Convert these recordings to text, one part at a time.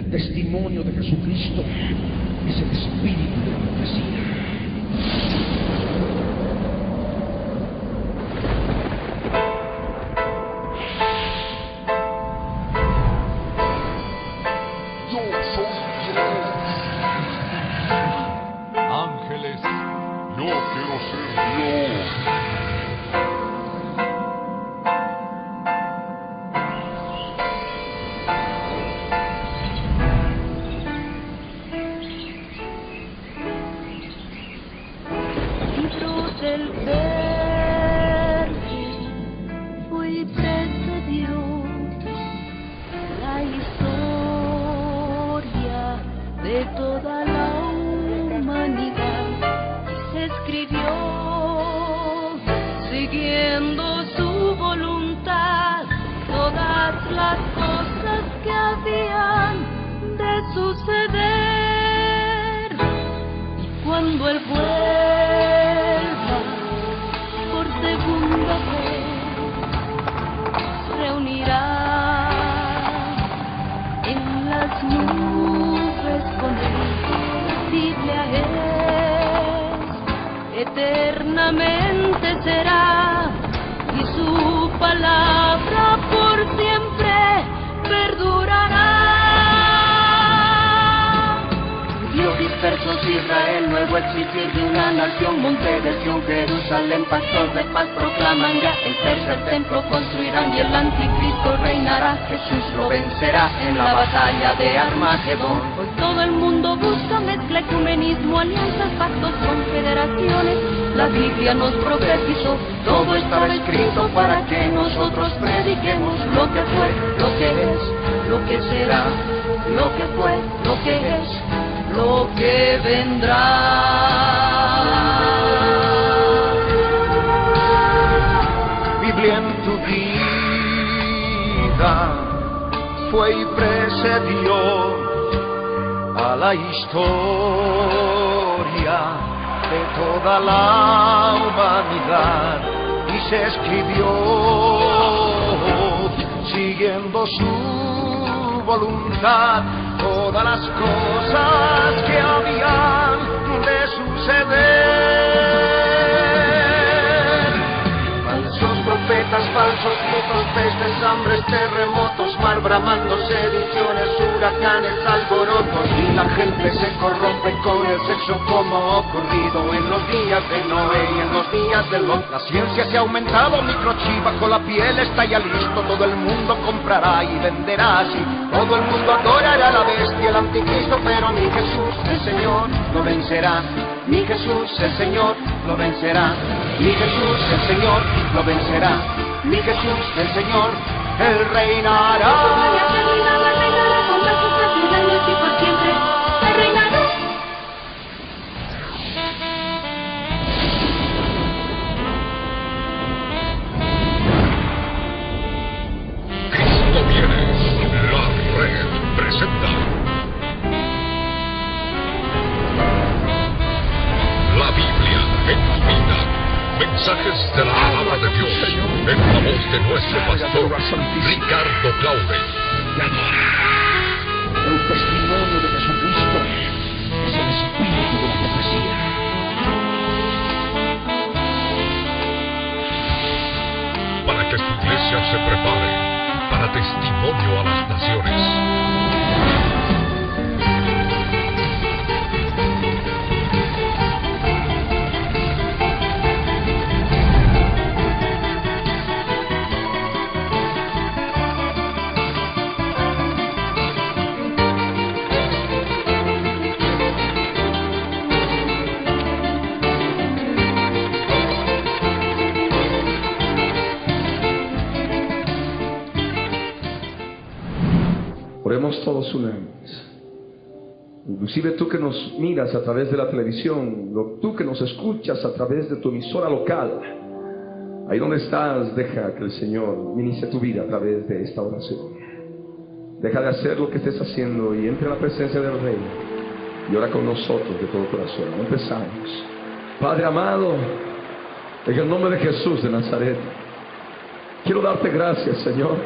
El testimonio de Jesucristo es el espíritu de la profecía. Ángeles, yo quiero ser Dios. Libro del Verbo, fui precedió la historia de toda la humanidad. Se escribió siguiendo su voluntad todas las cosas que habían de suceder. Cuando Él vuelva por segunda vez, reunirá en las nubes con Él. La Biblia es, eternamente será, y su palabra por siempre perdurará. Judíos dispersos, Israel, nuevo existir de una nación, monte de Sión, Jerusalén, pastor de paz proclaman ya, el tercer templo construirán y el anticristo reinará. Jesús lo vencerá en la batalla de Armagedón. Hoy todo el mundo busca mezcla, ecumenismo, alianzas, pactos, confederaciones. La Biblia nos profetizó, todo estaba escrito para que nosotros prediquemos lo que fue, lo que es, lo que será, lo que fue, lo que es, lo que vendrá. Biblia en tu vida fue y precedió a la historia de toda la humanidad, y se escribió siguiendo su voluntad todas las cosas que habían de suceder. Falsos profetas, falsos mitos, pestes, hambres, terremotos, mar bramando, sediciones, huracanes, alborotos, y la gente se corrompe con el sexo como ocurrido en los días de Noé y en los días de Lot. La ciencia se ha aumentado, microchip bajo la piel está ya listo, todo el mundo comprará y venderá así. Todo el mundo adorará a la bestia, el anticristo, pero mi Jesús, el Señor, lo vencerá. Mi Jesús, el Señor, lo vencerá. Mi Jesús, el Señor, lo vencerá. Mi Jesús, el Señor, Él reinará. Con brazos años y por siempre Él reinará. Cristo viene. La red presenta la Biblia en tu vida. Mensajes de la palabra de Dios en la voz de nuestro pastor Ricardo Claude. El testimonio de Jesucristo es el espíritu de la profecía. Para que tu iglesia se prepare para testimonio a las naciones. Oremos todos una vez. Inclusive tú que nos miras a través de la televisión, tú que nos escuchas a través de tu emisora local, ahí donde estás, deja que el Señor ministre tu vida a través de esta oración. Deja de hacer lo que estés haciendo y entra en la presencia del Rey y ora con nosotros de todo corazón. Empezamos. Padre amado, en el nombre de Jesús de Nazaret, quiero darte gracias, Señor,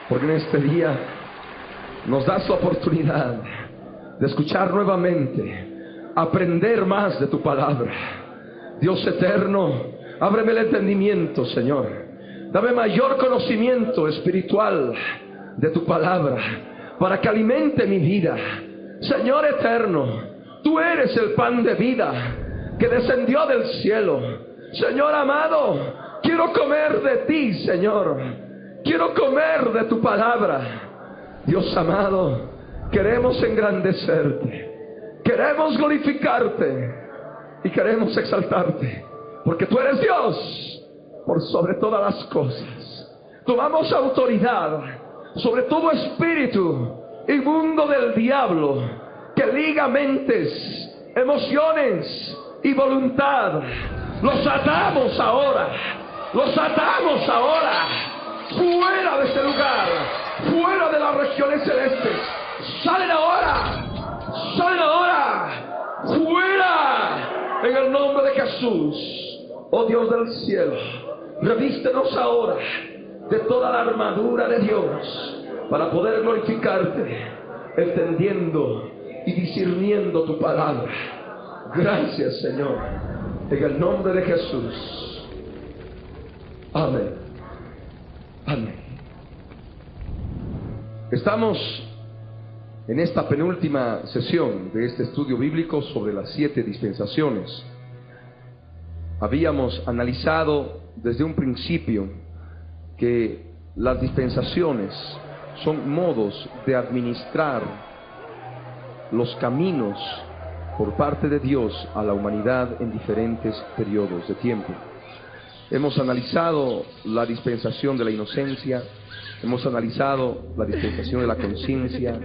porque en este día nos das la oportunidad de escuchar nuevamente, aprender más de tu palabra. Dios eterno, ábreme el entendimiento, Señor. Dame mayor conocimiento espiritual de tu palabra para que alimente mi vida. Señor eterno, tú eres el pan de vida que descendió del cielo. Señor amado, quiero comer de ti, Señor. Quiero comer de tu palabra. Dios amado, queremos engrandecerte, queremos glorificarte y queremos exaltarte, porque tú eres Dios por sobre todas las cosas. Tomamos autoridad sobre todo espíritu inmundo del diablo que liga mentes, emociones y voluntad. Los atamos ahora, los atamos ahora, fuera de este lugar, fuera de las regiones celestes. Salen ahora, salen ahora, fuera, en el nombre de Jesús. Oh Dios del cielo, revístenos ahora de toda la armadura de Dios para poder glorificarte, entendiendo y discerniendo tu palabra. Gracias, Señor, en el nombre de Jesús. Amén. Amén. Estamos en esta penúltima sesión de este estudio bíblico sobre las 7 dispensaciones. Habíamos analizado desde un principio que las dispensaciones son modos de administrar los caminos por parte de Dios a la humanidad en diferentes periodos de tiempo. Hemos analizado la dispensación de la inocencia, hemos analizado la dispensación de la conciencia,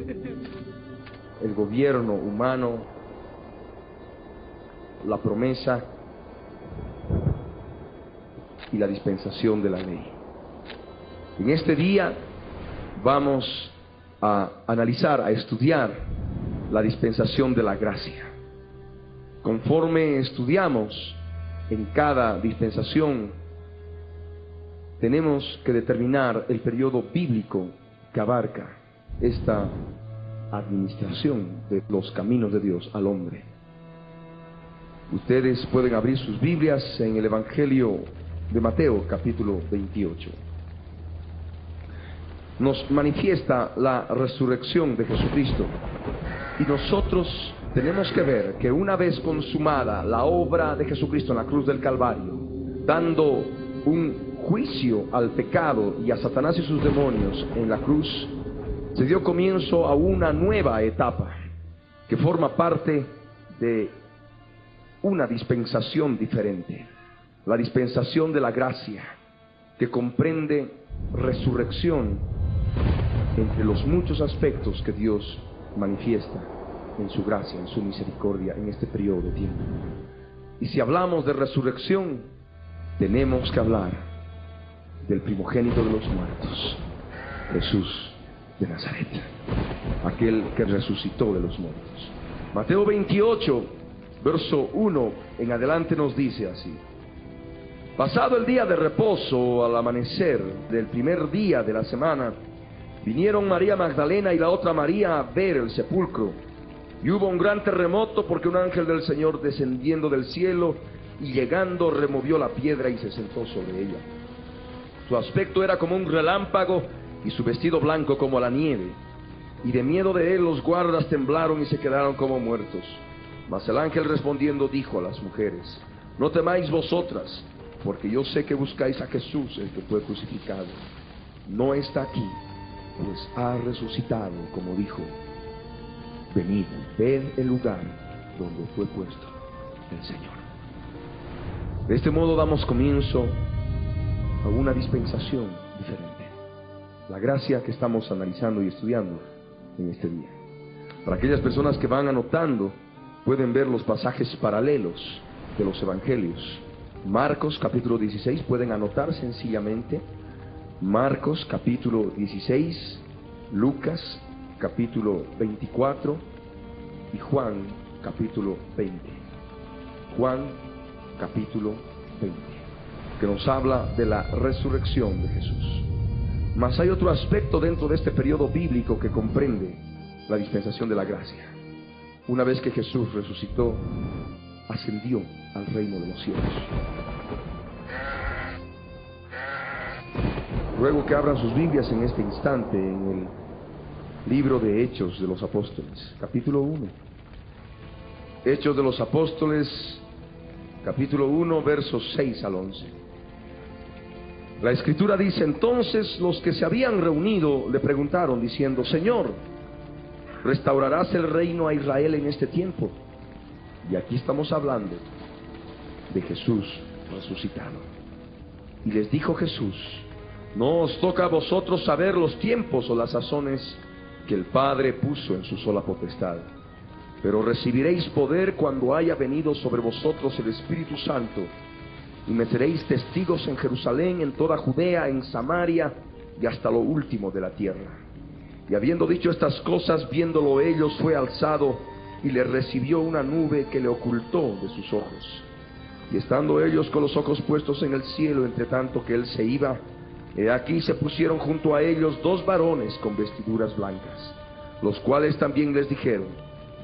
el gobierno humano, la promesa y la dispensación de la ley. En este día vamos a analizar, a estudiar la dispensación de la gracia. Conforme estudiamos en cada dispensación, tenemos que determinar el periodo bíblico que abarca esta administración de los caminos de Dios al hombre. Ustedes pueden abrir sus Biblias en el Evangelio de Mateo, capítulo 28. Nos manifiesta la resurrección de Jesucristo y nosotros tenemos que ver que una vez consumada la obra de Jesucristo en la cruz del Calvario, dando un juicio al pecado y a Satanás y sus demonios en la cruz, se dio comienzo a una nueva etapa que forma parte de una dispensación diferente, la dispensación de la gracia, que comprende resurrección entre los muchos aspectos que Dios manifiesta en su gracia, en su misericordia, en este periodo de tiempo. Y si hablamos de resurrección, tenemos que hablar del primogénito de los muertos, Jesús de Nazaret, aquel que resucitó de los muertos. Mateo 28, verso 1 en adelante nos dice así: pasado el día de reposo, al amanecer del primer día de la semana, vinieron María Magdalena y la otra María a ver el sepulcro. Y hubo un gran terremoto, porque un ángel del Señor, descendiendo del cielo y llegando, removió la piedra y se sentó sobre ella. Su aspecto era como un relámpago y su vestido blanco como la nieve. Y de miedo de él los guardas temblaron y se quedaron como muertos. Mas el ángel respondiendo dijo a las mujeres: no temáis vosotras, porque yo sé que buscáis a Jesús, el que fue crucificado. No está aquí, pues ha resucitado, como dijo. Venid, ved el lugar donde fue puesto el Señor. De este modo damos comienzo a una dispensación diferente, la gracia que estamos analizando y estudiando en este día. Para aquellas personas que van anotando, pueden ver los pasajes paralelos de los evangelios. Marcos capítulo 16, pueden anotar sencillamente Marcos capítulo 16, Lucas capítulo 24 y Juan capítulo 20. Juan capítulo 20, que nos habla de la resurrección de Jesús. Mas hay otro aspecto dentro de este periodo bíblico que comprende la dispensación de la gracia. Una vez que Jesús resucitó, ascendió al reino de los cielos. Ruego que abran sus Biblias en este instante en el libro de Hechos de los Apóstoles, capítulo 1. Hechos de los Apóstoles, capítulo 1, versos 6 al 11. La Escritura dice: entonces los que se habían reunido le preguntaron diciendo: Señor, ¿restaurarás el reino a Israel en este tiempo? Y aquí estamos hablando de Jesús resucitado. Y les dijo Jesús: no os toca a vosotros saber los tiempos o las sazones que el Padre puso en su sola potestad, pero recibiréis poder cuando haya venido sobre vosotros el Espíritu Santo, y me seréis testigos en Jerusalén, en toda Judea, en Samaria y hasta lo último de la tierra. Y habiendo dicho estas cosas, viéndolo ellos, fue alzado y le recibió una nube que le ocultó de sus ojos. Y estando ellos con los ojos puestos en el cielo, entre tanto que él se iba, he aquí se pusieron junto a ellos dos varones con vestiduras blancas, los cuales también les dijeron: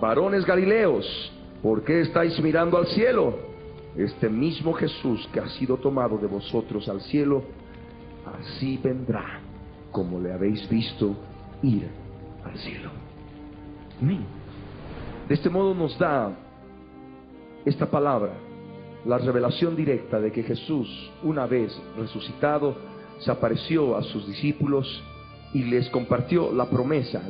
varones Galileos, ¿por qué estáis mirando al cielo? Este mismo Jesús que ha sido tomado de vosotros al cielo, así vendrá como le habéis visto ir al cielo. Amén. De este modo nos da esta palabra la revelación directa de que Jesús, una vez resucitado, se apareció a sus discípulos y les compartió la promesa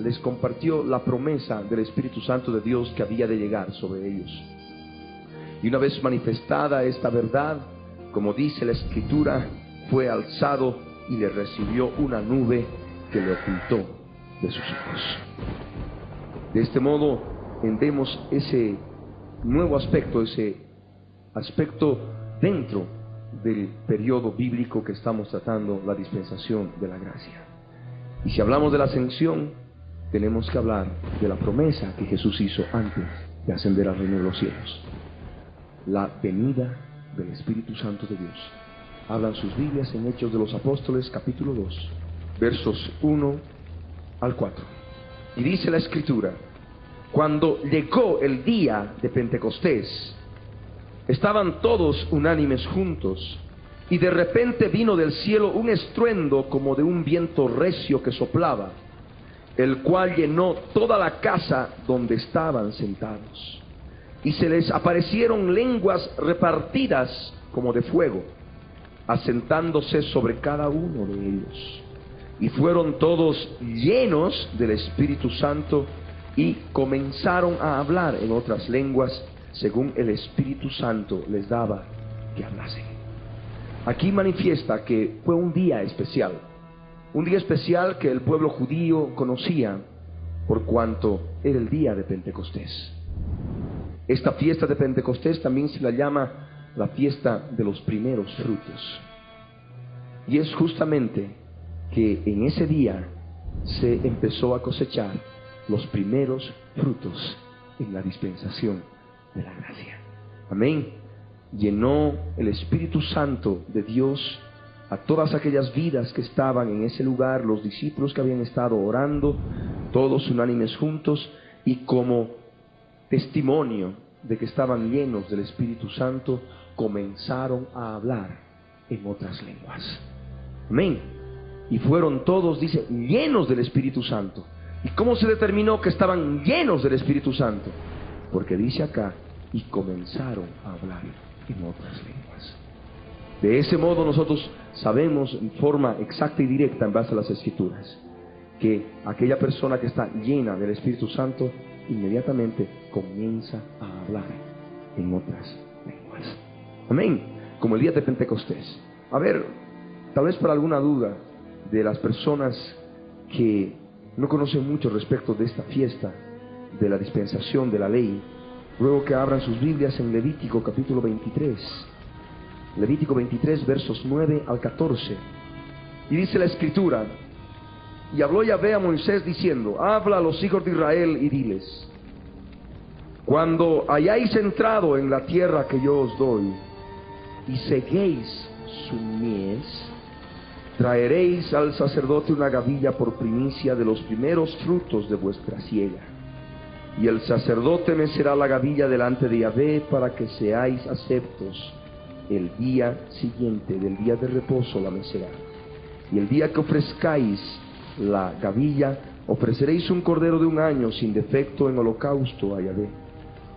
del Espíritu Santo de Dios que había de llegar sobre ellos. Y una vez manifestada esta verdad, como dice la Escritura, fue alzado y le recibió una nube que le ocultó de sus ojos. De este modo entendemos ese nuevo aspecto, ese aspecto dentro del periodo bíblico que estamos tratando, la dispensación de la gracia. Y si hablamos de la ascensión, tenemos que hablar de la promesa que Jesús hizo antes de ascender al reino de los cielos: la venida del Espíritu Santo de Dios. Hablan sus Biblias en Hechos de los Apóstoles, capítulo 2, versos 1 al 4. Y dice la Escritura: cuando llegó el día de Pentecostés, estaban todos unánimes juntos, y de repente vino del cielo un estruendo como de un viento recio que soplaba, el cual llenó toda la casa donde estaban sentados. Y se les aparecieron lenguas repartidas como de fuego, asentándose sobre cada uno de ellos. Y fueron todos llenos del Espíritu Santo y comenzaron a hablar en otras lenguas según el Espíritu Santo les daba que hablasen. Aquí manifiesta que fue un día especial que el pueblo judío conocía por cuanto era el día de Pentecostés. Esta fiesta de Pentecostés también se la llama la fiesta de los primeros frutos. Y es justamente que en ese día se empezó a cosechar los primeros frutos en la dispensación de la gracia. Amén. Llenó el Espíritu Santo de Dios a todas aquellas vidas que estaban en ese lugar, los discípulos que habían estado orando, todos unánimes juntos, y como testimonio de que estaban llenos del Espíritu Santo, comenzaron a hablar en otras lenguas. Amén. Y fueron todos, dice, llenos del Espíritu Santo. ¿Y cómo se determinó que estaban llenos del Espíritu Santo? Porque dice acá: y comenzaron a hablar en otras lenguas. De ese modo nosotros sabemos en forma exacta y directa, en base a las Escrituras, que aquella persona que está llena del Espíritu Santo inmediatamente comienza a hablar en otras lenguas. Amén. Como el día de Pentecostés. A ver, tal vez para alguna duda de las personas que no conocen mucho respecto de esta fiesta de la dispensación de la ley, ruego que abran sus Biblias en Levítico capítulo 23. Levítico 23, versos 9 al 14. Y dice la Escritura: y habló Yahvé a Moisés diciendo: habla a los hijos de Israel y diles: cuando hayáis entrado en la tierra que yo os doy, y seguéis su mies, traeréis al sacerdote una gavilla por primicia de los primeros frutos de vuestra siega. Y el sacerdote mecerá la gavilla delante de Yahvé para que seáis aceptos. El día siguiente del día de reposo la mecerá. Y el día que ofrezcáis la gavilla, ofreceréis un cordero de 1 año sin defecto en holocausto a Yahvé.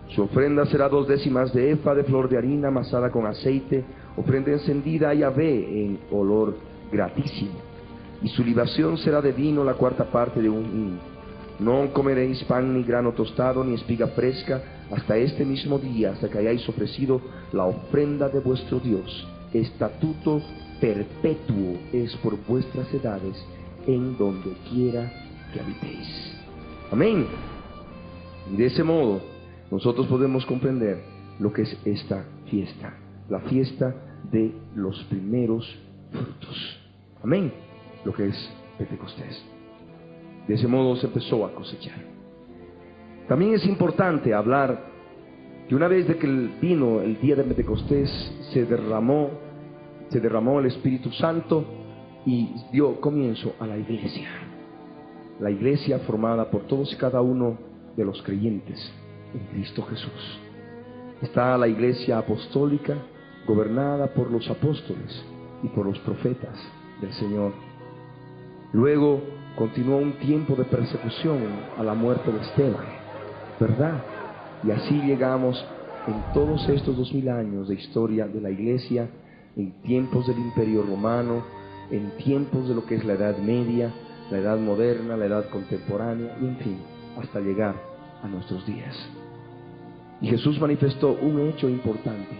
Su ofrenda será 2/10 de efa de flor de harina amasada con aceite, ofrenda encendida a Yahvé en olor gratísimo. Y su libación será de vino 1/4 parte de un hin. No comeréis pan ni grano tostado ni espiga fresca hasta este mismo día, hasta que hayáis ofrecido la ofrenda de vuestro Dios. Estatuto perpetuo es por vuestras edades, en donde quiera que habitéis. Amén. Y de ese modo nosotros podemos comprender lo que es esta fiesta, la fiesta de los primeros frutos. Amén. Lo que es Pentecostés. De ese modo se empezó a cosechar. También es importante hablar que una vez de que vino el día de Pentecostés, se derramó el Espíritu Santo y dio comienzo a la iglesia. La iglesia formada por todos y cada uno de los creyentes en Cristo Jesús. Está la iglesia apostólica, gobernada por los apóstoles y por los profetas del Señor. Luego continuó un tiempo de persecución a la muerte de Esteban, ¿verdad? Y así llegamos en todos estos 2000 años de historia de la iglesia, en tiempos del Imperio Romano, en tiempos de lo que es la Edad Media, la Edad Moderna, la Edad Contemporánea, y en fin, hasta llegar a nuestros días. Y Jesús manifestó un hecho importante,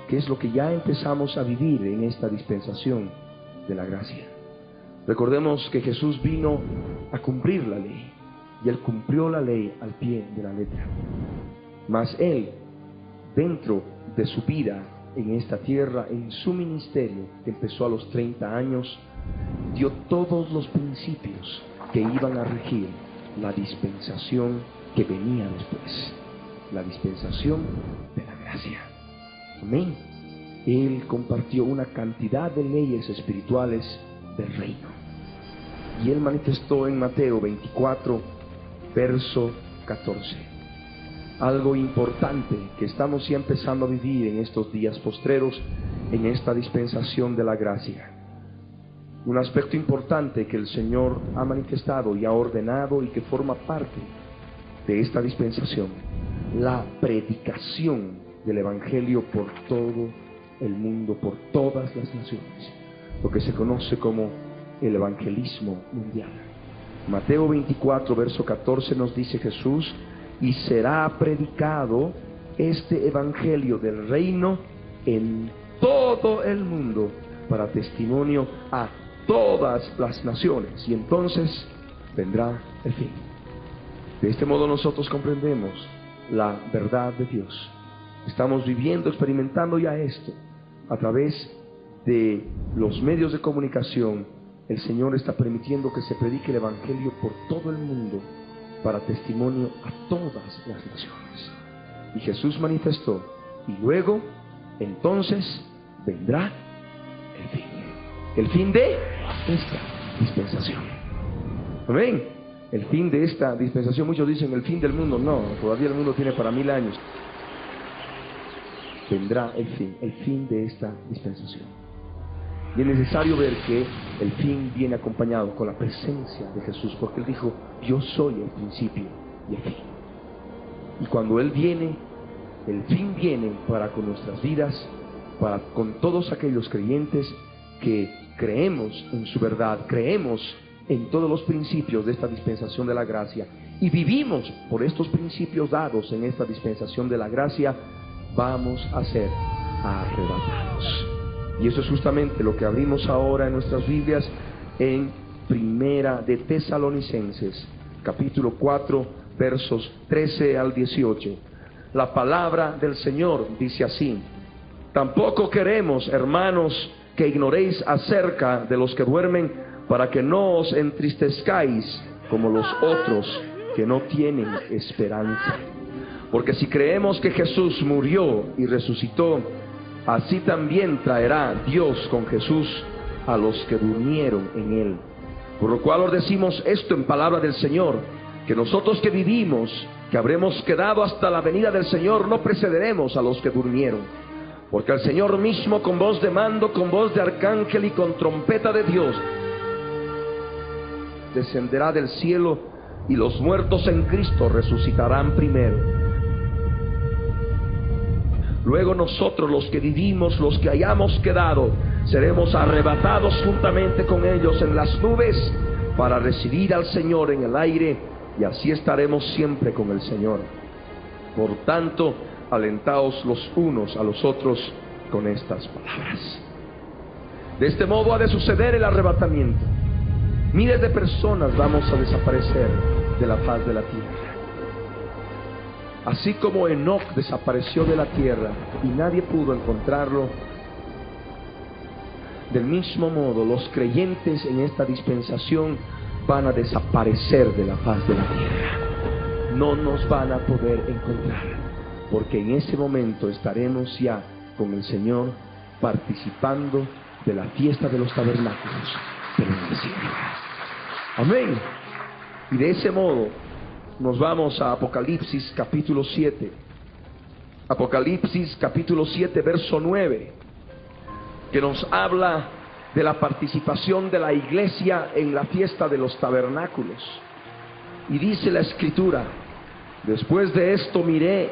que es lo que ya empezamos a vivir en esta dispensación de la gracia. Recordemos que Jesús vino a cumplir la ley, y Él cumplió la ley al pie de la letra. Mas Él, dentro de su vida en esta tierra, en su ministerio, que empezó a los 30 años, dio todos los principios que iban a regir la dispensación que venía después, la dispensación de la gracia. Amén. Él compartió una cantidad de leyes espirituales del reino. Y Él manifestó en Mateo 24, verso 14. Algo importante que estamos ya empezando a vivir en estos días postreros, en esta dispensación de la gracia. Un aspecto importante que el Señor ha manifestado y ha ordenado y que forma parte de esta dispensación: la predicación del Evangelio por todo el mundo, por todas las naciones, lo que se conoce como el evangelismo mundial. Mateo 24, verso 14 nos dice Jesús: y será predicado este evangelio del reino en todo el mundo para testimonio a todas las naciones, y entonces vendrá el fin. De este modo nosotros comprendemos la verdad de Dios. Estamos viviendo, experimentando ya esto a través de los medios de comunicación. El Señor está permitiendo que se predique el evangelio por todo el mundo para testimonio a todas las naciones. Y Jesús manifestó: y luego, entonces, vendrá el fin. El fin de esta dispensación. Amén. El fin de esta dispensación. Muchos dicen el fin del mundo. No, todavía el mundo tiene para 1000 años. Vendrá el fin de esta dispensación. Y es necesario ver que el fin viene acompañado con la presencia de Jesús, porque Él dijo: yo soy el principio y el fin. Y cuando Él viene, el fin viene para con nuestras vidas, para con todos aquellos creyentes que creemos en su verdad, creemos en todos los principios de esta dispensación de la gracia y vivimos por estos principios dados en esta dispensación de la gracia. Vamos a ser arrebatados. Y eso es justamente lo que abrimos ahora en nuestras Biblias en Primera de Tesalonicenses, capítulo 4, versos 13 al 18. La palabra del Señor dice así: tampoco queremos, hermanos, que ignoréis acerca de los que duermen, para que no os entristezcáis como los otros que no tienen esperanza. Porque si creemos que Jesús murió y resucitó, así también traerá Dios con Jesús a los que durmieron en él. Por lo cual os decimos esto en palabra del Señor, que nosotros que vivimos, que habremos quedado hasta la venida del Señor, no precederemos a los que durmieron. Porque el Señor mismo, con voz de mando, con voz de arcángel y con trompeta de Dios, descenderá del cielo, y los muertos en Cristo resucitarán primero. Luego nosotros, los que vivimos, los que hayamos quedado, seremos arrebatados juntamente con ellos en las nubes para recibir al Señor en el aire, y así estaremos siempre con el Señor. Por tanto, alentaos los unos a los otros con estas palabras. De este modo ha de suceder el arrebatamiento. Miles de personas vamos a desaparecer de la faz de la tierra. Así como Enoc desapareció de la tierra y nadie pudo encontrarlo, del mismo modo los creyentes en esta dispensación van a desaparecer de la faz de la tierra. No nos van a poder encontrar, porque en ese momento estaremos ya con el Señor participando de la fiesta de los tabernáculos, pero en el cielo. Amén. Y de ese modo nos vamos a Apocalipsis capítulo 7. Apocalipsis capítulo 7 verso 9, que nos habla de la participación de la iglesia en la fiesta de los tabernáculos. Y dice la Escritura: después de esto miré,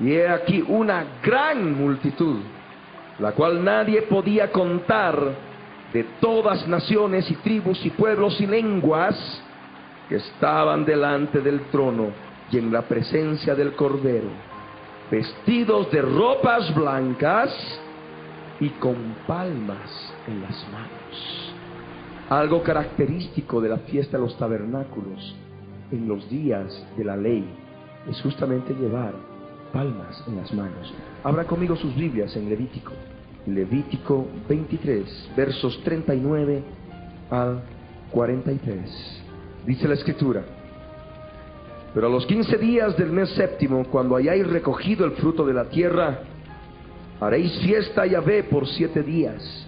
y he aquí una gran multitud, la cual nadie podía contar, de todas naciones y tribus y pueblos y lenguas, que estaban delante del trono y en la presencia del Cordero, vestidos de ropas blancas y con palmas en las manos. Algo característico de la fiesta de los tabernáculos en los días de la ley es justamente llevar palmas en las manos. Abra conmigo sus Biblias en Levítico 23, versos 39 al 43. Dice la Escritura: pero a los 15 días del mes séptimo, cuando hayáis recogido el fruto de la tierra, haréis fiesta a Yahvé por 7 días.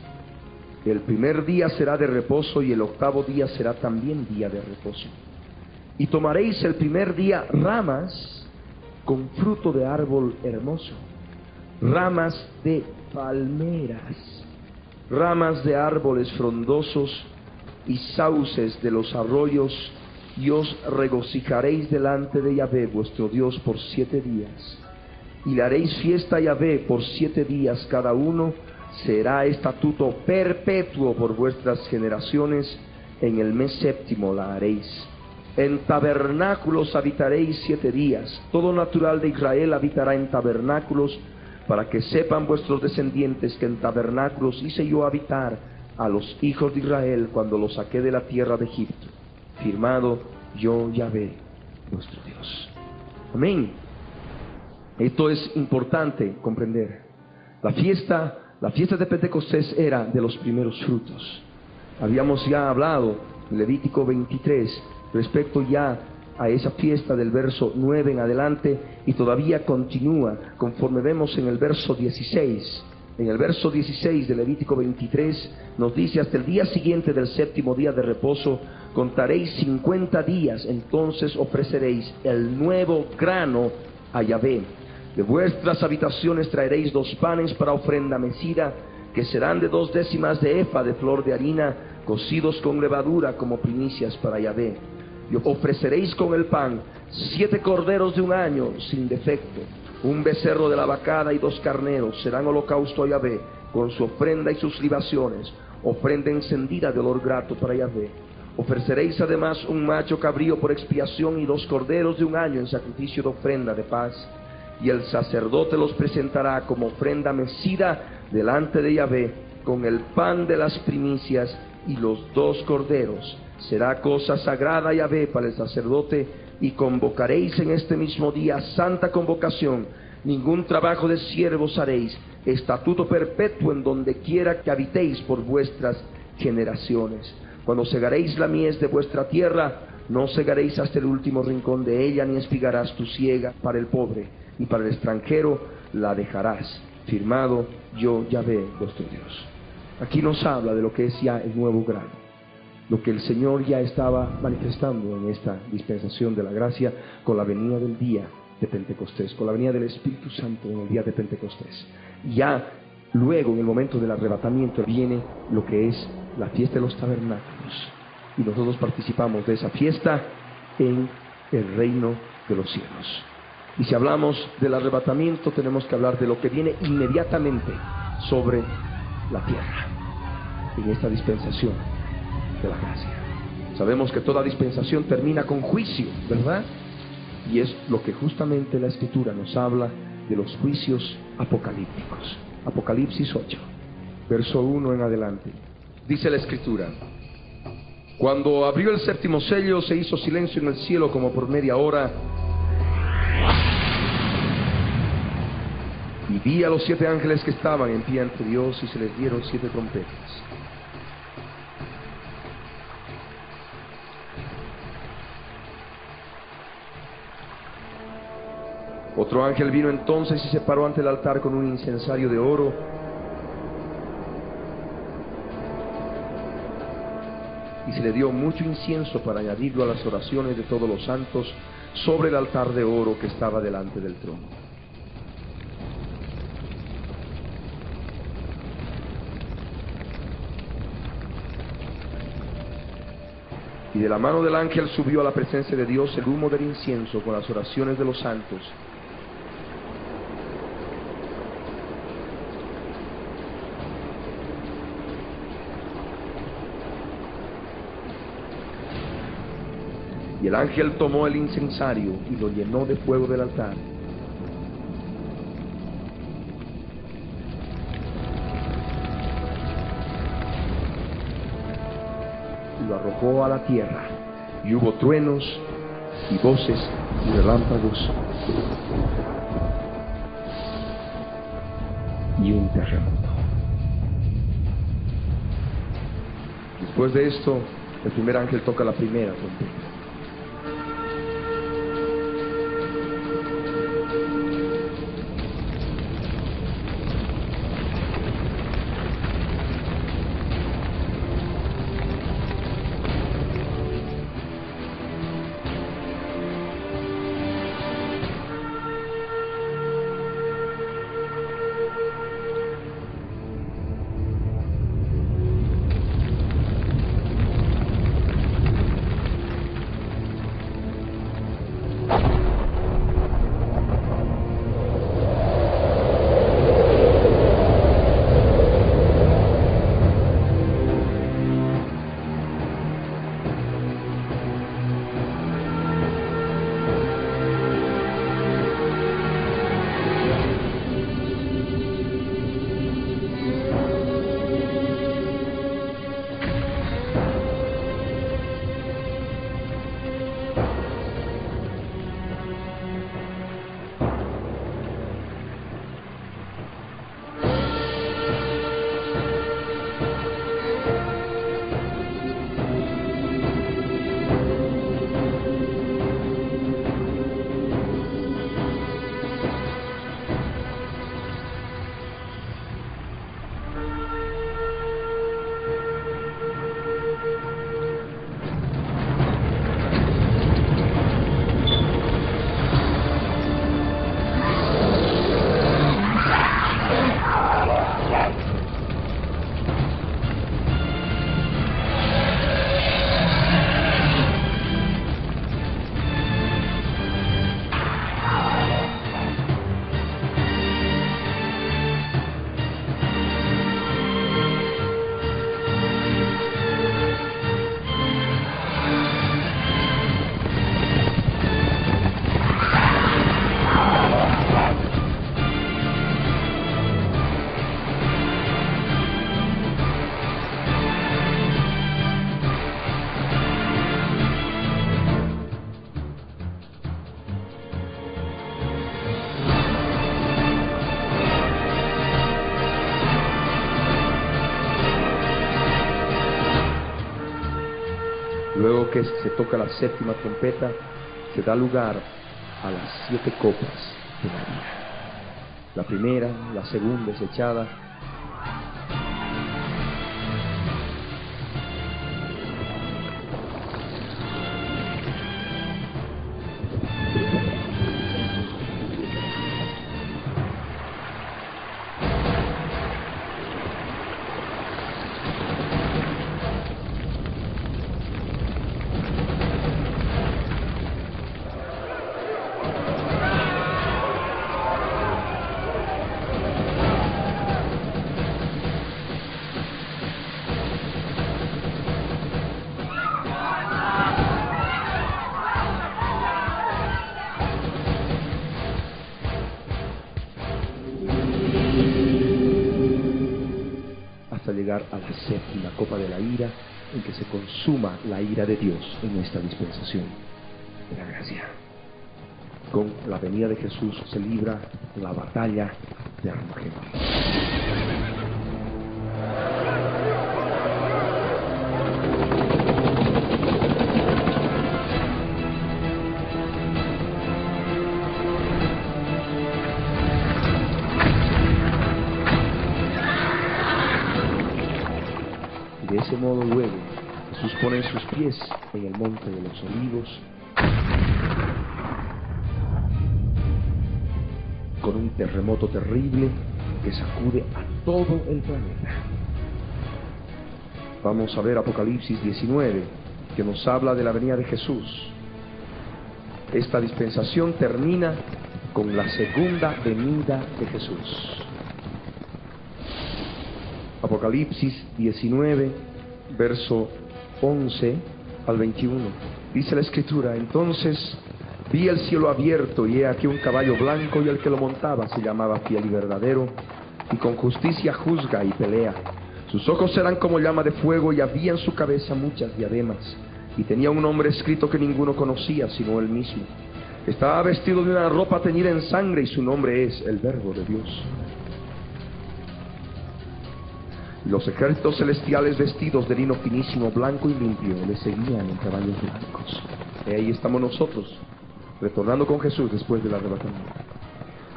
El primer día será de reposo, y el octavo día será también día de reposo. Y tomaréis el primer día ramas con fruto de árbol hermoso, ramas de palmeras, ramas de árboles frondosos y sauces de los arroyos, y os regocijaréis delante de Yahvé vuestro Dios por 7 días. Y le haréis fiesta a Yahvé por 7 días cada uno, será estatuto perpetuo por vuestras generaciones, en el mes séptimo la haréis. En tabernáculos habitaréis 7 días, todo natural de Israel habitará en tabernáculos, para que sepan vuestros descendientes que en tabernáculos hice yo habitar a los hijos de Israel cuando los saqué de la tierra de Egipto. Firmado yo Yahvé, vuestro Dios. Amén. Esto es importante comprender. La fiesta de Pentecostés era de los primeros frutos. Habíamos ya hablado en Levítico 23 respecto ya a esa fiesta del verso 9 en adelante, y todavía continúa conforme vemos en el verso 16. En el verso 16 de Levítico 23 nos dice: hasta el día siguiente del séptimo día de reposo contaréis 50 días, entonces ofreceréis el nuevo grano a Yahvé. De vuestras habitaciones traeréis 2 panes para ofrenda mecida, que serán de 2 décimas de efa de flor de harina, cocidos con levadura como primicias para Yahvé. Y ofreceréis con el pan 7 corderos de 1 año sin defecto, 1 becerro de la vacada y 2 carneros, serán holocausto a Yahvé, con su ofrenda y sus libaciones, ofrenda encendida de olor grato para Yahvé. Ofreceréis además 1 macho cabrío por expiación y 2 corderos de 1 año en sacrificio de ofrenda de paz. Y el sacerdote los presentará como ofrenda mecida delante de Yahvé, con el pan de las primicias y los 2 corderos. Será cosa sagrada a Yahvé para el sacerdote, y convocaréis en este mismo día santa convocación. Ningún trabajo de siervos haréis, estatuto perpetuo en donde quiera que habitéis por vuestras generaciones. Cuando segaréis la mies de vuestra tierra, no segaréis hasta el último rincón de ella, ni espigarás tu siega para el pobre, y para el extranjero la dejarás. Firmado yo Yahvé vuestro Dios. Aquí nos habla de lo que es ya el nuevo grado, lo que el Señor ya estaba manifestando en esta dispensación de la gracia con la venida del día de Pentecostés, con la venida del Espíritu Santo en el día de Pentecostés. Ya luego, en el momento del arrebatamiento, viene lo que es la fiesta de los tabernáculos, y nosotros participamos de esa fiesta en el reino de los cielos. Y si hablamos del arrebatamiento, tenemos que hablar de lo que viene inmediatamente sobre la tierra en esta dispensación de la gracia. Sabemos que toda dispensación termina con juicio, ¿verdad? Y es lo que justamente la Escritura nos habla de los juicios apocalípticos. Apocalipsis 8, verso 1 en adelante. Dice la Escritura: cuando abrió el séptimo sello, se hizo silencio en el cielo como por media hora, y vi a los 7 ángeles que estaban en pie ante Dios, y se les dieron 7 trompetas. Otro ángel vino entonces y se paró ante el altar con un incensario de oro, y se le dio mucho incienso para añadirlo a las oraciones de todos los santos sobre el altar de oro que estaba delante del trono. Y de la mano del ángel subió a la presencia de Dios el humo del incienso con las oraciones de los santos. Y el ángel tomó el incensario y lo llenó de fuego del altar. Y lo arrojó a la tierra, y hubo truenos y voces y relámpagos y un terremoto. Después de esto, el primer ángel toca la primera trompeta. Luego que se toca la séptima trompeta, se da lugar a las 7 copas de la ira. La primera, la segunda es echada, llegar a la séptima copa de la ira, en que se consuma la ira de Dios en esta dispensación de la gracia. Con la venida de Jesús se libra la batalla de Armagedón. De ese modo luego Jesús pone sus pies en el monte de los olivos con un terremoto terrible que sacude a todo el planeta. Vamos a ver Apocalipsis 19, que nos habla de la venida de Jesús. Esta dispensación termina con la segunda venida de Jesús. Apocalipsis 19, verso 11 al 21. Dice la Escritura: entonces vi el cielo abierto, y he aquí un caballo blanco, y el que lo montaba se llamaba Fiel y Verdadero, y con justicia juzga y pelea. Sus ojos eran como llama de fuego, y había en su cabeza muchas diademas, y tenía un nombre escrito que ninguno conocía sino él mismo. Estaba vestido de una ropa teñida en sangre, y su nombre es el Verbo de Dios. Los ejércitos celestiales, vestidos de lino finísimo, blanco y limpio, le seguían en caballos blancos. Y ahí estamos nosotros, retornando con Jesús después del arrebatamiento.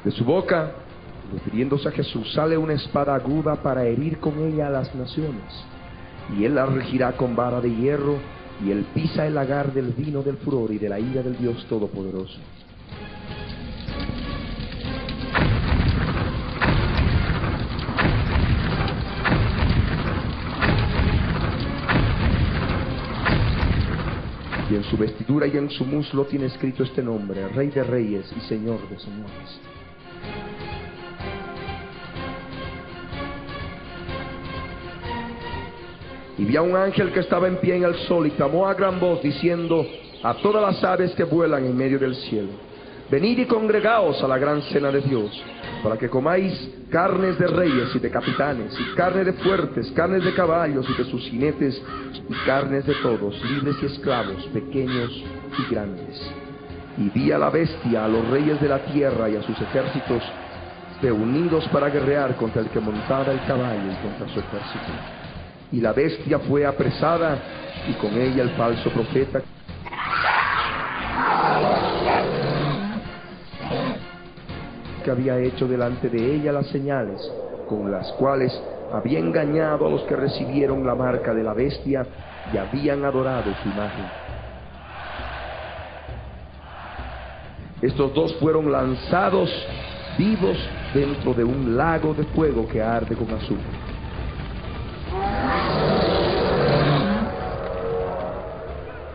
De su boca, refiriéndose a Jesús, sale una espada aguda para herir con ella a las naciones. Y él la regirá con vara de hierro, y él pisa el lagar del vino del furor y de la ira del Dios Todopoderoso. Y en su vestidura y en su muslo tiene escrito este nombre: Rey de Reyes y Señor de Señores. Y vi a un ángel que estaba en pie en el sol, y clamó a gran voz, diciendo a todas las aves que vuelan en medio del cielo: venid y congregaos a la gran cena de Dios, para que comáis carnes de reyes y de capitanes, y carne de fuertes, carnes de caballos y de sus jinetes, y carnes de todos, libres y esclavos, pequeños y grandes. Y vi a la bestia, a los reyes de la tierra y a sus ejércitos reunidos para guerrear contra el que montaba el caballo y contra su ejército. Y la bestia fue apresada, y con ella el falso profeta, que había hecho delante de ella las señales con las cuales había engañado a los que recibieron la marca de la bestia y habían adorado su imagen. Estos dos fueron lanzados vivos dentro de un lago de fuego que arde con azufre.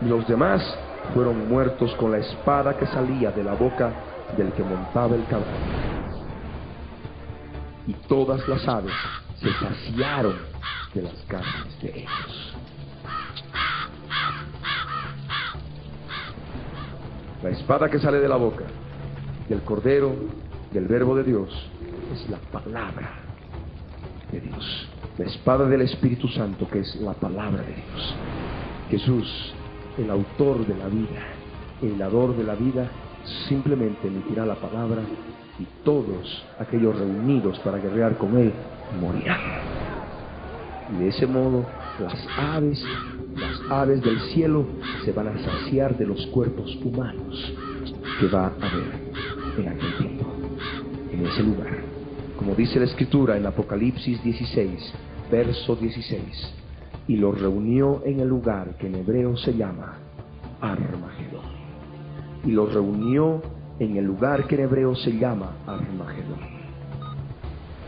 Y los demás fueron muertos con la espada que salía de la boca del que montaba el caballo. Y todas las aves se saciaron de las carnes de ellos. La espada que sale de la boca del Cordero, del Verbo de Dios, es la palabra de Dios. La espada del Espíritu Santo, que es la palabra de Dios. Jesús, el autor de la vida, el dador de la vida, simplemente emitirá la palabra, y todos aquellos reunidos para guerrear con él morirán. Y de ese modo las aves del cielo se van a saciar de los cuerpos humanos que va a haber en aquel tiempo, en ese lugar. Como dice la Escritura en Apocalipsis 16, verso 16: y los reunió en el lugar que en hebreo se llama Armagedón. Y los reunió en el lugar que en hebreo se llama Armagedón.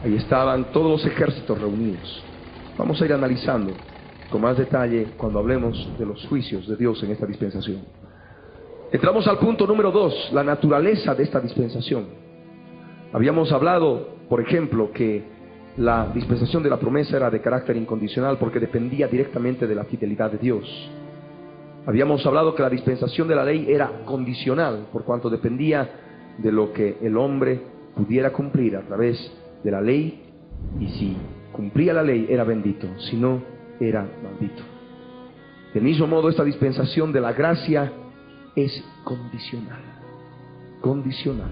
Ahí estaban todos los ejércitos reunidos. Vamos a ir analizando con más detalle cuando hablemos de los juicios de Dios en esta dispensación. Entramos al punto número 2, la naturaleza de esta dispensación. Habíamos hablado, por ejemplo, que la dispensación de la promesa era de carácter incondicional porque dependía directamente de la fidelidad de Dios. Habíamos hablado que la dispensación de la ley era condicional, por cuanto dependía de lo que el hombre pudiera cumplir a través de la ley, y si cumplía la ley era bendito, si no, era maldito. Del mismo modo, esta dispensación de la gracia es condicional. Condicional.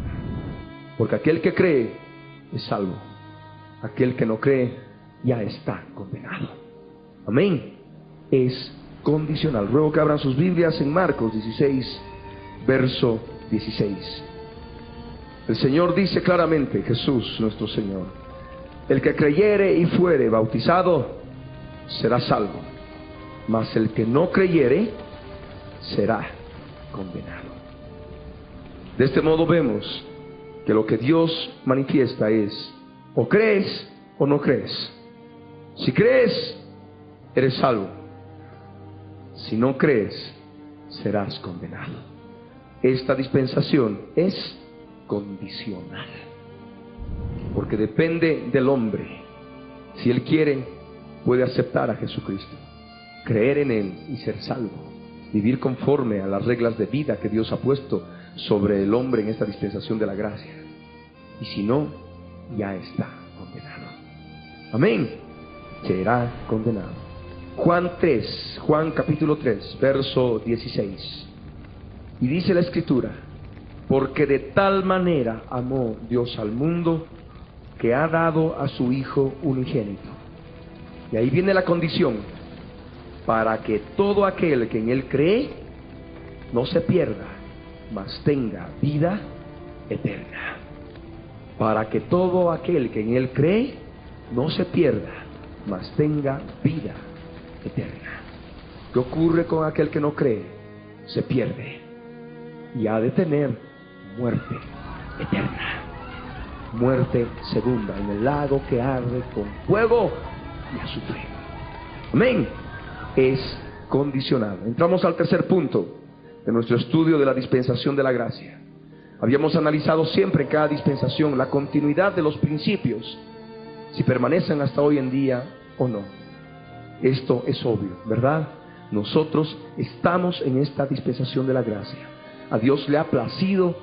Porque aquel que cree es salvo. Aquel que no cree ya está condenado. Amén. Es condicional. Ruego que abran sus Biblias en Marcos 16, verso 16. El Señor dice claramente, Jesús nuestro Señor: el que creyere y fuere bautizado será salvo, mas el que no creyere será condenado. De este modo vemos que lo que Dios manifiesta es: o crees o no crees. Si crees, eres salvo. Si no crees, serás condenado. Esta dispensación es condicional, porque depende del hombre. Si él quiere, puede aceptar a Jesucristo, creer en Él y ser salvo, vivir conforme a las reglas de vida que Dios ha puesto sobre el hombre en esta dispensación de la gracia. Y si no, ya está condenado. Amén. Será condenado. Juan capítulo 3, verso 16. Y dice la Escritura: porque de tal manera amó Dios al mundo, que ha dado a su Hijo unigénito. Y ahí viene la condición: para que todo aquel que en Él cree no se pierda, mas tenga vida eterna. Para que todo aquel que en Él cree no se pierda, mas tenga vida eterna. ¿Qué ocurre con aquel que no cree? Se pierde y ha de tener muerte eterna, muerte segunda, en el lago que arde con fuego y azufre. Amén. Es condicionado. Entramos al tercer punto de nuestro estudio de la dispensación de la gracia. Habíamos analizado siempre en cada dispensación la continuidad de los principios, si permanecen hasta hoy en día o no. Esto es obvio, ¿verdad? Nosotros estamos en esta dispensación de la gracia. A Dios le ha placido,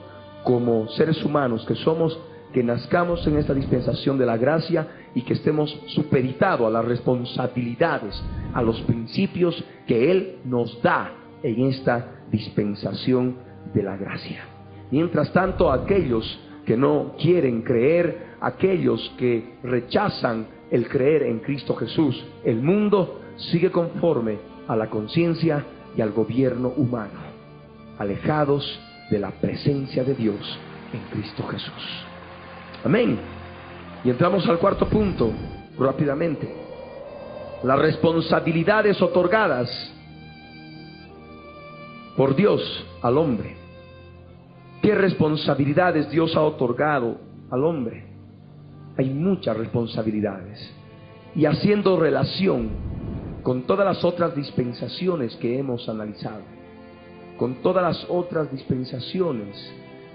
como seres humanos que somos, que nazcamos en esta dispensación de la gracia y que estemos supeditados a las responsabilidades, a los principios que Él nos da en esta dispensación de la gracia. Mientras tanto, aquellos que no quieren creer, aquellos que rechazan el creer en Cristo Jesús, el mundo sigue conforme a la conciencia y al gobierno humano, alejados de la presencia de Dios en Cristo Jesús. Amén. Y entramos al cuarto punto rápidamente: las responsabilidades otorgadas por Dios al hombre. ¿Qué responsabilidades Dios ha otorgado al hombre? Hay muchas responsabilidades, y haciendo relación con todas las otras dispensaciones que hemos analizado, con todas las otras dispensaciones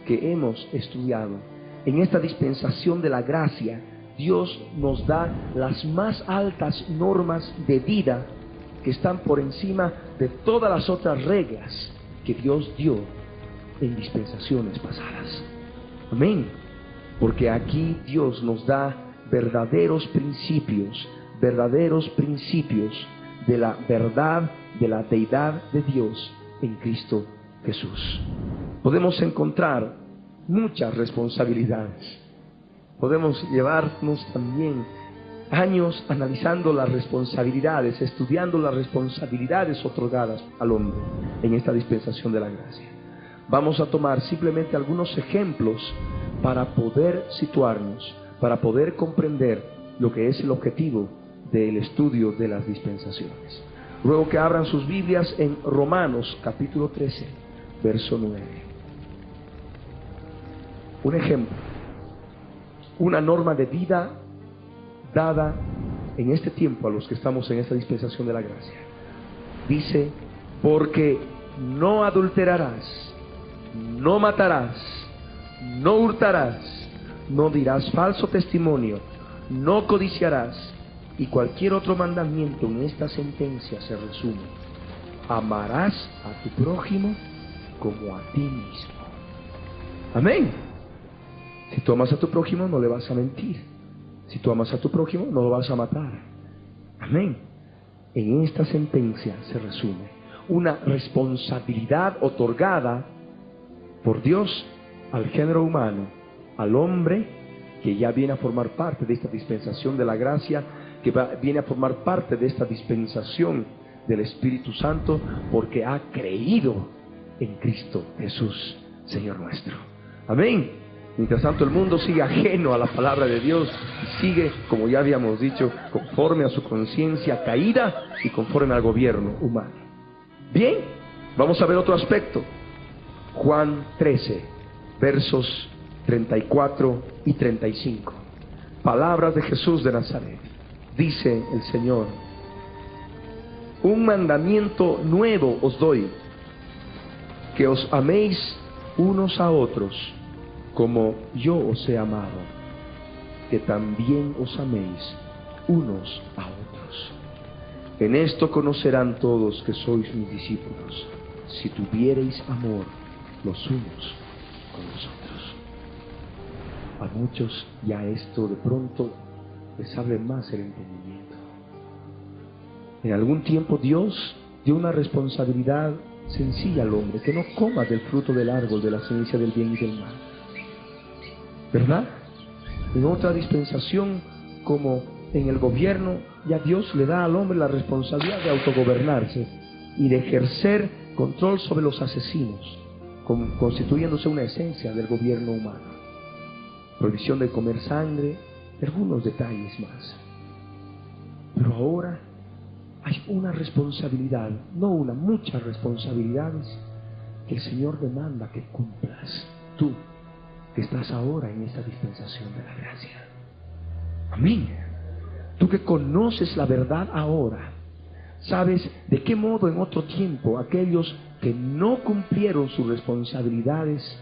que hemos estudiado, en esta dispensación de la gracia, Dios nos da las más altas normas de vida que están por encima de todas las otras reglas que Dios dio en dispensaciones pasadas. Amén. Porque aquí Dios nos da verdaderos principios de la verdad, de la deidad de Dios en Cristo Jesús. Podemos encontrar muchas responsabilidades. Podemos llevarnos también años analizando las responsabilidades, estudiando las responsabilidades otorgadas al hombre en esta dispensación de la gracia. Vamos a tomar simplemente algunos ejemplos para poder situarnos, para poder comprender lo que es el objetivo del estudio de las dispensaciones. Ruego que abran sus Biblias en Romanos capítulo 13, verso 9. Un ejemplo, una norma de vida dada en este tiempo a los que estamos en esta dispensación de la gracia. Dice: porque no adulterarás, no matarás, no hurtarás, no dirás falso testimonio, no codiciarás, y cualquier otro mandamiento en esta sentencia se resume: amarás a tu prójimo como a ti mismo. Amén. Si tú amas a tu prójimo, no le vas a mentir. Si tú amas a tu prójimo, no lo vas a matar. Amén. En esta sentencia se resume una responsabilidad otorgada por Dios al género humano, al hombre que ya viene a formar parte de esta dispensación de la gracia, que viene a formar parte de esta dispensación del Espíritu Santo, porque ha creído en Cristo Jesús, Señor nuestro. Amén. Mientras tanto, el mundo sigue ajeno a la palabra de Dios y sigue, como ya habíamos dicho, conforme a su conciencia caída y conforme al gobierno humano. Bien, vamos a ver otro aspecto. Juan 13, versos 34 y 35. Palabras de Jesús de Nazaret. Dice el Señor: un mandamiento nuevo os doy, que os améis unos a otros, como yo os he amado, que también os améis unos a otros. En esto conocerán todos que sois mis discípulos, si tuviereis amor los unos con los otros. A muchos ya esto de pronto les abre más el entendimiento. En algún tiempo Dios dio una responsabilidad sencilla al hombre: que no coma del fruto del árbol de la ciencia del bien y del mal. ¿Verdad? En otra dispensación, como en el gobierno, ya Dios le da al hombre la responsabilidad de autogobernarse y de ejercer control sobre los asesinos, constituyéndose una esencia del gobierno humano. Prohibición de comer sangre, algunos detalles más. Pero ahora hay una responsabilidad, no una, muchas responsabilidades que el Señor demanda que cumplas tú, que estás ahora en esta dispensación de la gracia. Amén. Tú que conoces la verdad ahora, sabes de qué modo en otro tiempo aquellos que no cumplieron sus responsabilidades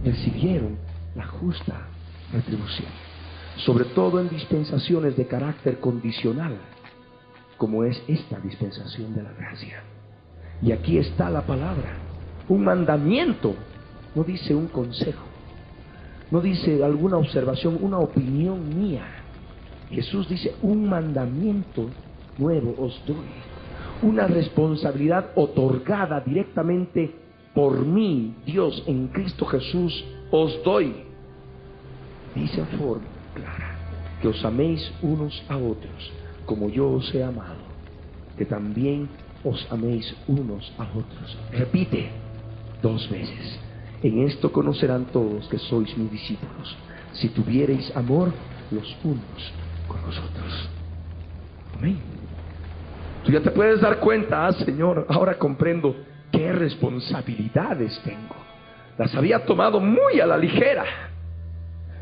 recibieron la justa retribución, sobre todo en dispensaciones de carácter condicional, como es esta dispensación de la gracia. Y aquí está la palabra, un mandamiento, no dice un consejo, no dice alguna observación, una opinión mía. Jesús dice: un mandamiento nuevo os doy, una responsabilidad otorgada directamente por mí, Dios, en Cristo Jesús, os doy. Dice en forma clara: que os améis unos a otros, como yo os he amado, que también os améis unos a otros. Repite 2 veces: en esto conocerán todos que sois mis discípulos, si tuviereis amor los unos con los otros. Amén. Tú ya te puedes dar cuenta: Señor, ahora comprendo qué responsabilidades tengo. Las había tomado muy a la ligera,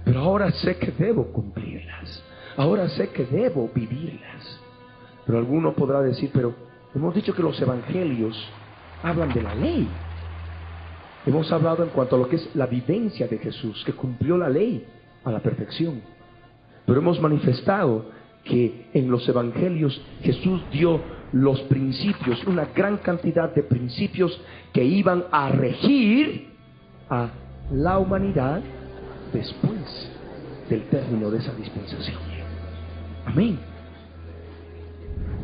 pero ahora sé que debo cumplirlas. Ahora sé que debo vivirlas. Pero alguno podrá decir: pero hemos dicho que los evangelios hablan de la ley. Hemos hablado en cuanto a lo que es la vivencia de Jesús, que cumplió la ley a la perfección. Pero hemos manifestado que en los evangelios Jesús dio los principios, una gran cantidad de principios que iban a regir a la humanidad después del término de esa dispensación. Amén.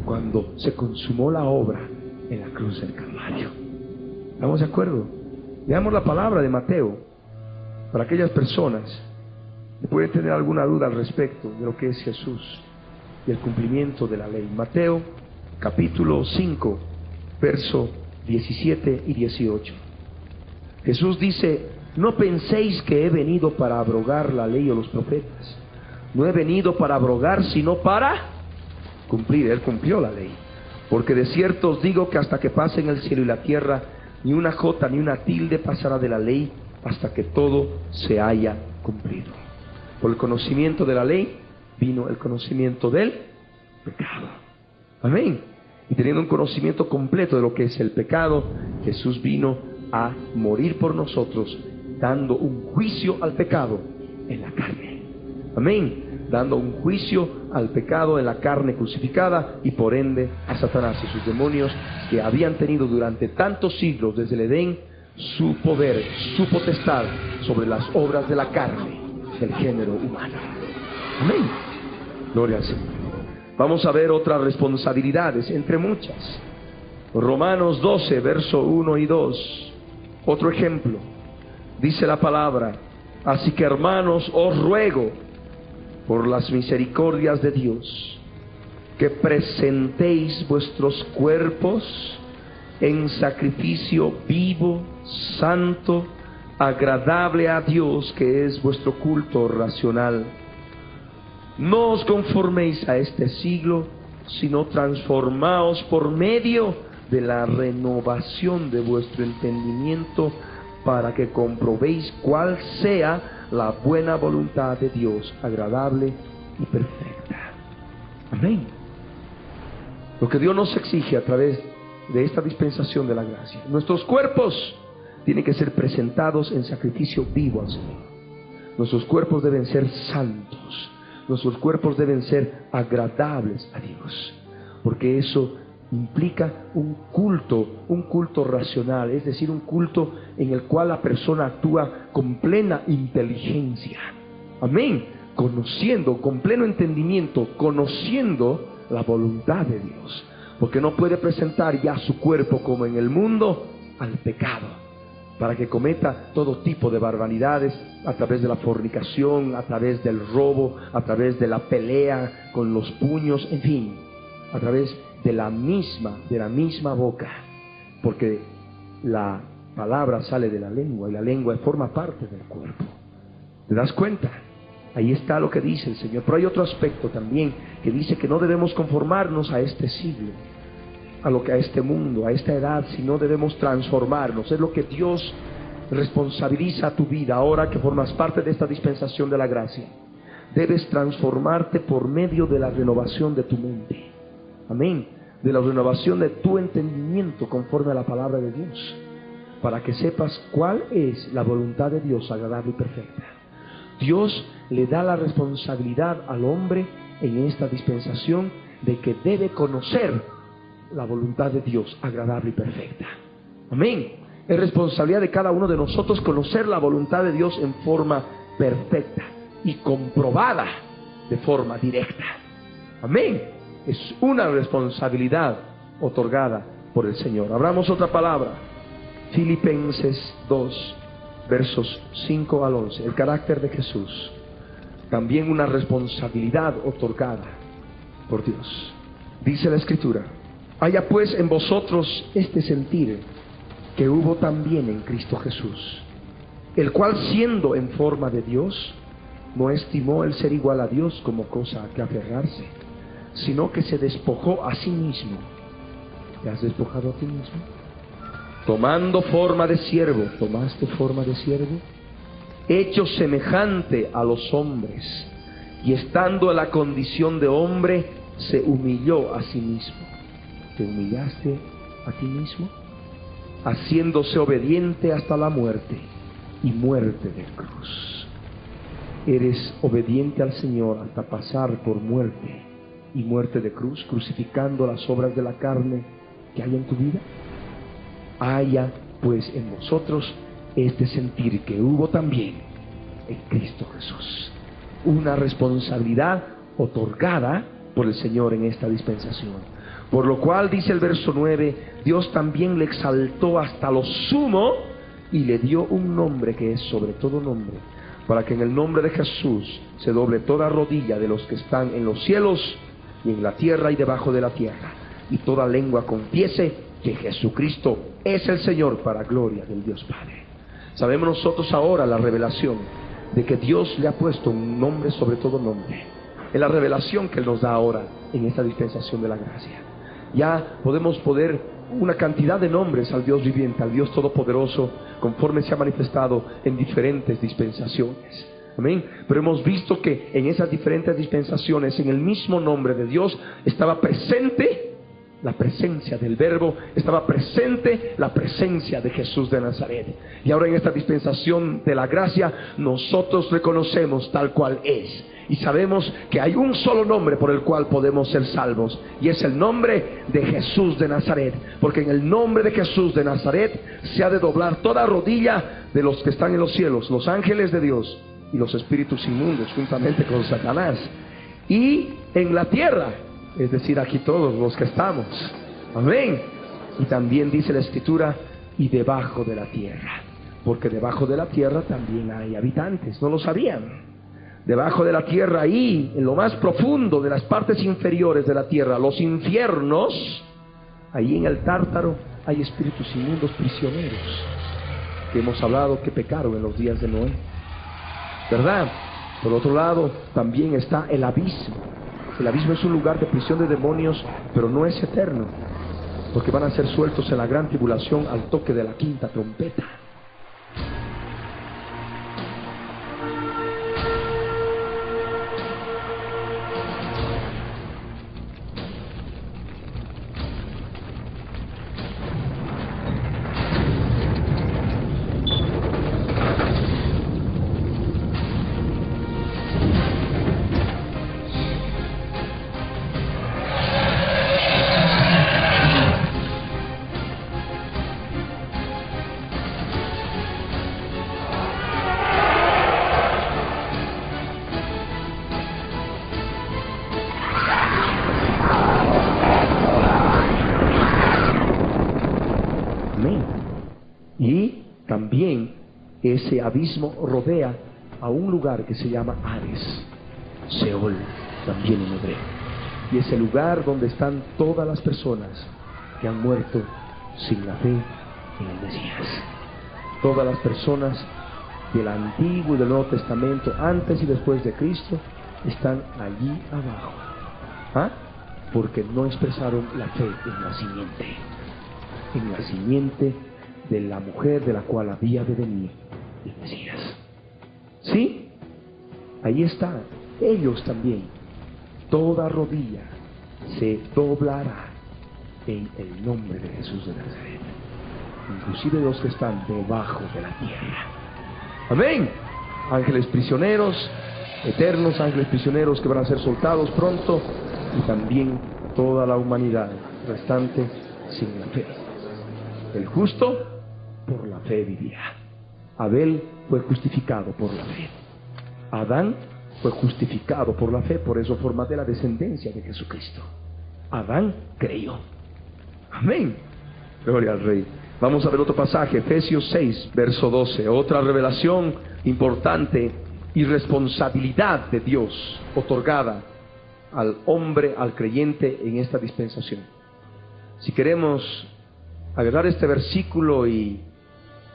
Cuando se consumó la obra en la cruz del Calvario. ¿Estamos de acuerdo? Veamos la palabra de Mateo para aquellas personas que pueden tener alguna duda al respecto de lo que es Jesús y el cumplimiento de la ley. Mateo capítulo 5, verso 17 y 18. Jesús dice: no penséis que he venido para abrogar la ley o los profetas. No he venido para abrogar, sino para cumplir. Él cumplió la ley. Porque de cierto os digo que hasta que pasen el cielo y la tierra, ni una jota ni una tilde pasará de la ley hasta que todo se haya cumplido. Por el conocimiento de la ley vino el conocimiento del pecado. Amén. Y teniendo un conocimiento completo de lo que es el pecado, Jesús vino a morir por nosotros, dando un juicio al pecado en la carne. Amén. Dando un juicio al pecado en la carne crucificada, y por ende a Satanás y sus demonios, que habían tenido durante tantos siglos desde el Edén su poder, su potestad sobre las obras de la carne del género humano. Amén. Gloria al Señor. Vamos a ver otras responsabilidades, entre muchas. Romanos 12, verso 1 y 2. Otro ejemplo. Dice la palabra: así que, hermanos, os ruego por las misericordias de Dios que presentéis vuestros cuerpos en sacrificio vivo, santo, agradable a Dios, que es vuestro culto racional. No os conforméis a este siglo, sino transformaos por medio de la renovación de vuestro entendimiento, para que comprobéis cuál sea la buena voluntad de Dios, agradable y perfecta. Amén. Lo que Dios nos exige a través de esta dispensación de la gracia: nuestros cuerpos tienen que ser presentados en sacrificio vivo al Señor. Nuestros cuerpos deben ser santos. Nuestros cuerpos deben ser agradables a Dios, porque eso implica un culto racional, es decir, un culto en el cual la persona actúa con plena inteligencia. Amén. Conociendo, con pleno entendimiento, conociendo la voluntad de Dios, porque no puede presentar ya su cuerpo como en el mundo al pecado, para que cometa todo tipo de barbaridades a través de la fornicación, a través del robo, a través de la pelea con los puños, en fin, a través de la misma boca, porque la palabra sale de la lengua y la lengua forma parte del cuerpo. ¿Te das cuenta? Ahí está lo que dice el Señor. Pero hay otro aspecto también que dice que no debemos conformarnos a este siglo, a este mundo, a esta edad, sino debemos transformarnos. Es lo que Dios responsabiliza a tu vida ahora que formas parte de esta dispensación de la gracia. Debes transformarte por medio de la renovación de tu mente. Amén. De la renovación de tu entendimiento conforme a la palabra de Dios, para que sepas cuál es la voluntad de Dios agradable y perfecta. Dios le da la responsabilidad al hombre en esta dispensación de que debe conocer la voluntad de Dios agradable y perfecta. Amén. Es responsabilidad de cada uno de nosotros conocer la voluntad de Dios en forma perfecta y comprobada de forma directa. Amén. Es una responsabilidad otorgada por el Señor. Abramos otra palabra. Filipenses 2, versos 5 al 11. El carácter de Jesús. También una responsabilidad otorgada por Dios. Dice la Escritura: haya pues en vosotros este sentir que hubo también en Cristo Jesús, el cual, siendo en forma de Dios, no estimó el ser igual a Dios como cosa a que aferrarse, sino que se despojó a sí mismo. ¿Te has despojado a ti mismo? Tomando forma de siervo. ¿Tomaste forma de siervo? Hecho semejante a los hombres, y estando en la condición de hombre, se humilló a sí mismo. ¿Te humillaste a ti mismo? Haciéndose obediente hasta la muerte, y muerte de cruz. ¿Eres obediente al Señor hasta pasar por muerte y muerte de cruz, crucificando las obras de la carne que hay en tu vida? Haya pues en vosotros este sentir que hubo también en Cristo Jesús. Una responsabilidad otorgada por el Señor en esta dispensación. Por lo cual, dice el verso 9, Dios también le exaltó hasta lo sumo y le dio un nombre que es sobre todo nombre, para que en el nombre de Jesús se doble toda rodilla de los que están en los cielos y en la tierra y debajo de la tierra, y toda lengua confiese que Jesucristo es el Señor, para gloria del Dios Padre. Sabemos nosotros ahora la revelación de que Dios le ha puesto un nombre sobre todo nombre. Es la revelación que Él nos da ahora en esta dispensación de la gracia. Ya podemos poner una cantidad de nombres al Dios viviente, al Dios todopoderoso, conforme se ha manifestado en diferentes dispensaciones. Amén. Pero hemos visto que en esas diferentes dispensaciones, en el mismo nombre de Dios, estaba presente la presencia del Verbo, estaba presente la presencia de Jesús de Nazaret. Y ahora en esta dispensación de la gracia, nosotros reconocemos tal cual es, y sabemos que hay un solo nombre por el cual podemos ser salvos, y es el nombre de Jesús de Nazaret, porque en el nombre de Jesús de Nazaret se ha de doblar toda rodilla de los que están en los cielos, los ángeles de Dios y los espíritus inmundos, juntamente con Satanás. y en la tierra, es decir, aquí todos los que estamos. Amén. Y también dice la Escritura, y debajo de la tierra, porque debajo de la tierra también hay habitantes, ¿no lo sabían? Debajo de la tierra, ahí, en lo más profundo de las partes inferiores de la tierra, los infiernos, ahí en el Tártaro hay espíritus inmundos prisioneros, que hemos hablado que pecaron en los días de Noé, ¿verdad? Por otro lado, también está el abismo. El abismo es un lugar de prisión de demonios, pero no es eterno, porque van a ser sueltos en la gran tribulación al toque de la quinta trompeta. Y también ese abismo rodea a un lugar que se llama Hades, Seol, también en hebreo. Y es el lugar donde están todas las personas que han muerto sin la fe en el Mesías. Todas las personas del Antiguo y del Nuevo Testamento, antes y después de Cristo, están allí abajo. ¿Ah? Porque no expresaron la fe en la simiente de la mujer de la cual había de venir el Mesías. ¿Sí? Ahí está. Ellos también. Toda rodilla se doblará en el nombre de Jesús de Nazaret, inclusive los que están debajo de la tierra. Amén. Ángeles prisioneros eternos, ángeles prisioneros que van a ser soltados pronto, y también toda la humanidad restante sin la fe. El justo por la fe vivirá. Abel fue justificado por la fe. Adán fue justificado por la fe, por eso forma de la descendencia de Jesucristo. Adán creyó. Amén. Gloria al Rey. Vamos a ver otro pasaje, Efesios 6, verso 12. Otra revelación importante y responsabilidad de Dios otorgada al hombre, al creyente en esta dispensación. Si queremos agarrar este versículo y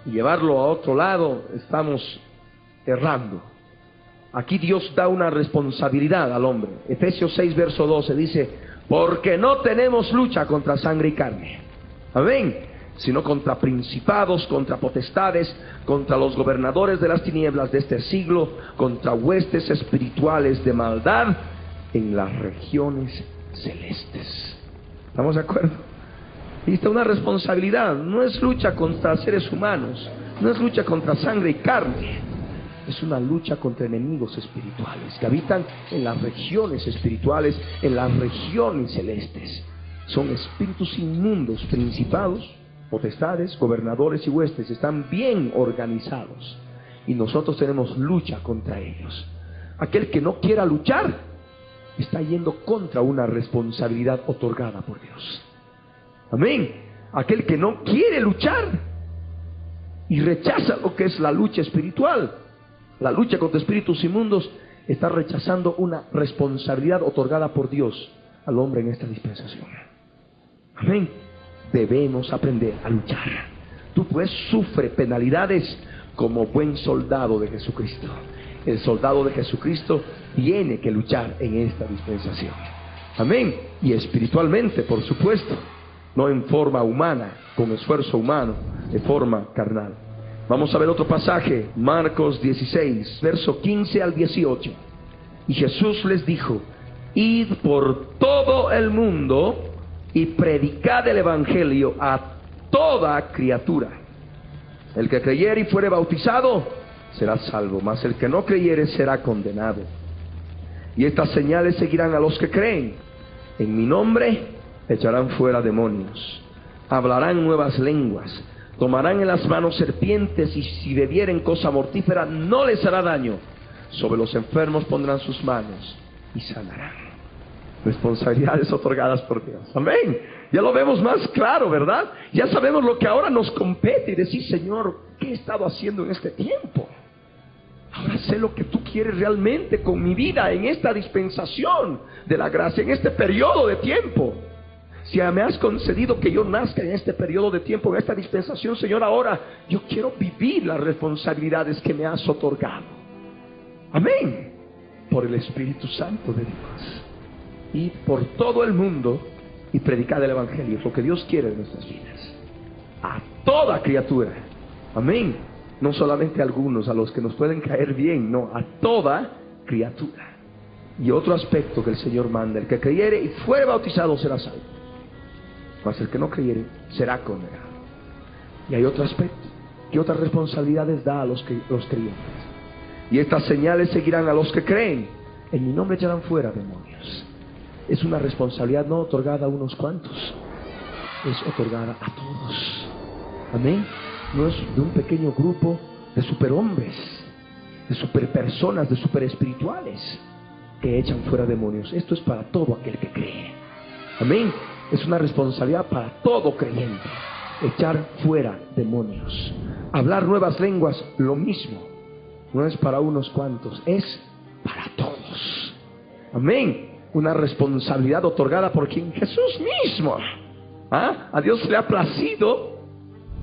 llevarlo a otro lado, estamos errando. Aquí Dios da una responsabilidad al hombre. Efesios 6, verso 12 dice: porque no tenemos lucha contra sangre y carne, amén, sino contra principados, contra potestades, contra los gobernadores de las tinieblas de este siglo, contra huestes espirituales de maldad en las regiones celestes. ¿Estamos de acuerdo? Y esta es una responsabilidad. No es lucha contra seres humanos, no es lucha contra sangre y carne, es una lucha contra enemigos espirituales que habitan en las regiones espirituales, en las regiones celestes. Son espíritus inmundos, principados, potestades, gobernadores y huestes. Están bien organizados y nosotros tenemos lucha contra ellos. Aquel que no quiera luchar está yendo contra una responsabilidad otorgada por Dios. Amén. Aquel que no quiere luchar y rechaza lo que es la lucha espiritual, la lucha contra espíritus inmundos, está rechazando una responsabilidad otorgada por Dios al hombre en esta dispensación. Amén. Debemos aprender a luchar. Tú pues sufre penalidades como buen soldado de Jesucristo. El soldado de Jesucristo tiene que luchar en esta dispensación. Amén. Y espiritualmente, por supuesto, no en forma humana, con esfuerzo humano, de forma carnal. Vamos a ver otro pasaje, Marcos 16, verso 15 al 18. Y Jesús les dijo: id por todo el mundo y predicad el evangelio a toda criatura. El que creyere y fuere bautizado será salvo, mas el que no creyere será condenado. Y estas señales seguirán a los que creen: en mi nombre echarán fuera demonios, hablarán nuevas lenguas, tomarán en las manos serpientes, y si bebieren cosa mortífera no les hará daño. Sobre los enfermos pondrán sus manos y sanarán. Responsabilidades otorgadas por Dios. Amén. Ya lo vemos más claro, ¿verdad? Ya sabemos lo que ahora nos compete y decir, Señor, ¿qué he estado haciendo en este tiempo? Ahora sé lo que tú quieres realmente con mi vida en esta dispensación de la gracia, en este periodo de tiempo. Si me has concedido que yo nazca en este periodo de tiempo, en esta dispensación, Señor, ahora yo quiero vivir las responsabilidades que me has otorgado. Amén. Por el Espíritu Santo de Dios. Y por todo el mundo y predicar el Evangelio, lo que Dios quiere en nuestras vidas. A toda criatura. Amén. No solamente a algunos, a los que nos pueden caer bien, no, a toda criatura. Y otro aspecto que el Señor manda: el que creyere y fuere bautizado será salvo, mas el que no creyere será condenado. Y hay otro aspecto: ¿qué otras responsabilidades da a los creyentes? Y estas señales seguirán a los que creen: en mi nombre echarán fuera demonios. Es una responsabilidad no otorgada a unos cuantos, es otorgada a todos. Amén. No es de un pequeño grupo de superhombres, de superpersonas, de superespirituales que echan fuera demonios. Esto es para todo aquel que cree. Amén. Es una responsabilidad para todo creyente, echar fuera demonios. Hablar nuevas lenguas, lo mismo. No es para unos cuantos, es para todos. Amén. Una responsabilidad otorgada por quien: Jesús mismo. A Dios le ha placido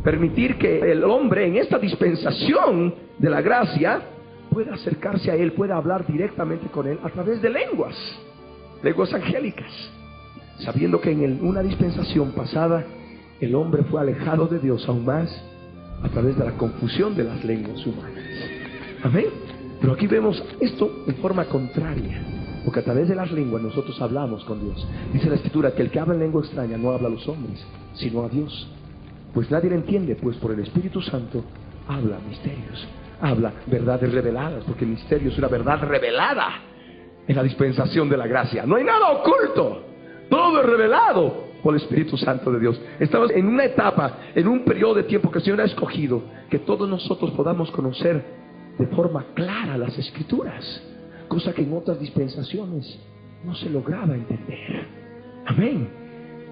permitir que el hombre en esta dispensación de la gracia pueda acercarse a Él, pueda hablar directamente con Él a través de lenguas angélicas, sabiendo que en una dispensación pasada el hombre fue alejado de Dios aún más a través de la confusión de las lenguas humanas. Amén. Pero aquí vemos esto en forma contraria, porque a través de las lenguas nosotros hablamos con Dios. Dice la Escritura que el que habla en lengua extraña no habla a los hombres, sino a Dios, pues nadie le entiende, pues por el Espíritu Santo habla misterios, habla verdades reveladas, porque el misterio es una verdad revelada en la dispensación de la gracia. No hay nada oculto, todo es revelado por el Espíritu Santo de Dios. Estamos en una etapa, en un periodo de tiempo que el Señor ha escogido, que todos nosotros podamos conocer de forma clara las Escrituras, cosa que en otras dispensaciones no se lograba entender. Amén.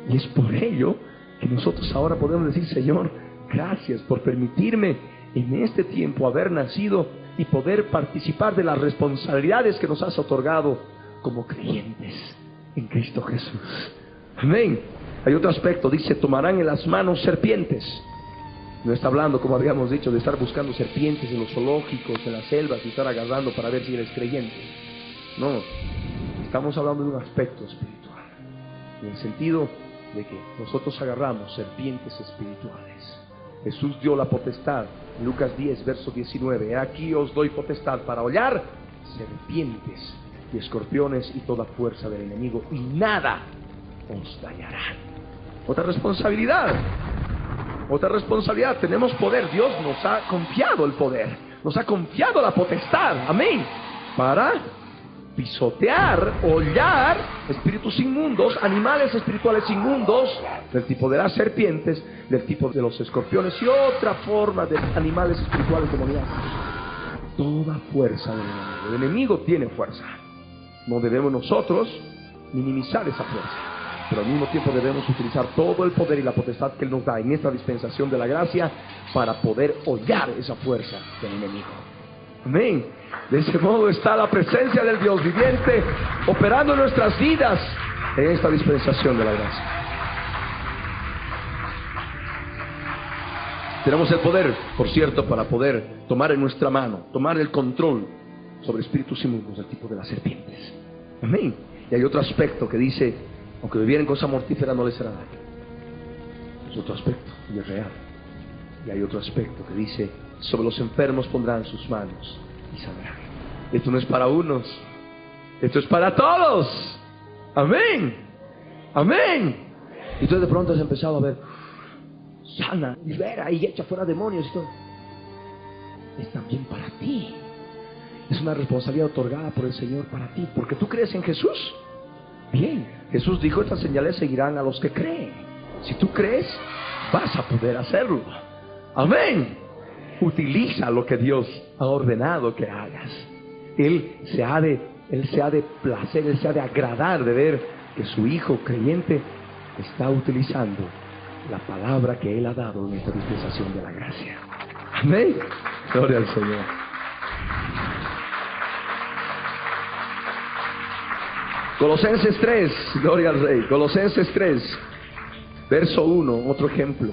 Y es por ello que nosotros ahora podemos decir: Señor, gracias por permitirme en este tiempo haber nacido y poder participar de las responsabilidades que nos has otorgado como creyentes en Cristo Jesús. Amén. Hay otro aspecto, dice: tomarán en las manos serpientes. No está hablando, como habíamos dicho, de estar buscando serpientes en los zoológicos, en las selvas, y estar agarrando para ver si eres creyente. No, estamos hablando de un aspecto espiritual, en el sentido de que nosotros agarramos serpientes espirituales. Jesús dio la potestad en Lucas 10, verso 19: aquí os doy potestad para hollar serpientes y escorpiones y toda fuerza del enemigo, y nada os dañará. Otra responsabilidad, tenemos poder. Dios nos ha confiado el poder, nos ha confiado la potestad, amén, para pisotear, hollar espíritus inmundos, animales espirituales inmundos, del tipo de las serpientes, del tipo de los escorpiones y otra forma de animales espirituales demoníacos. Toda fuerza del enemigo. El enemigo tiene fuerza. No debemos nosotros minimizar esa fuerza, pero al mismo tiempo debemos utilizar todo el poder y la potestad que Él nos da en esta dispensación de la gracia para poder hollar esa fuerza del enemigo. Amén. De ese modo está la presencia del Dios viviente operando en nuestras vidas en esta dispensación de la gracia. Tenemos el poder, por cierto, para poder tomar en nuestra mano, tomar el control sobre espíritus inmundos del tipo de las serpientes. Amén. Y hay otro aspecto que dice: aunque bebieren cosa mortífera no les hará daño. Es otro aspecto y es real. Y hay otro aspecto que dice: sobre los enfermos pondrán sus manos y sanarán. Esto no es para unos, esto es para todos. Amén. Amén. Y entonces de pronto has empezado a ver: sana, libera y echa fuera demonios y todo. Es también para ti. Es una responsabilidad otorgada por el Señor para ti, porque tú crees en Jesús. Bien, Jesús dijo: estas señales seguirán a los que creen. Si tú crees, vas a poder hacerlo. Amén. Utiliza lo que Dios ha ordenado que hagas. Él se ha de Él se ha de placer, Él se ha de agradar de ver que su hijo creyente está utilizando la palabra que Él ha dado en esta dispensación de la gracia. Amén. Gloria al Señor. Colosenses 3, gloria al Rey. Colosenses 3, verso 1, otro ejemplo.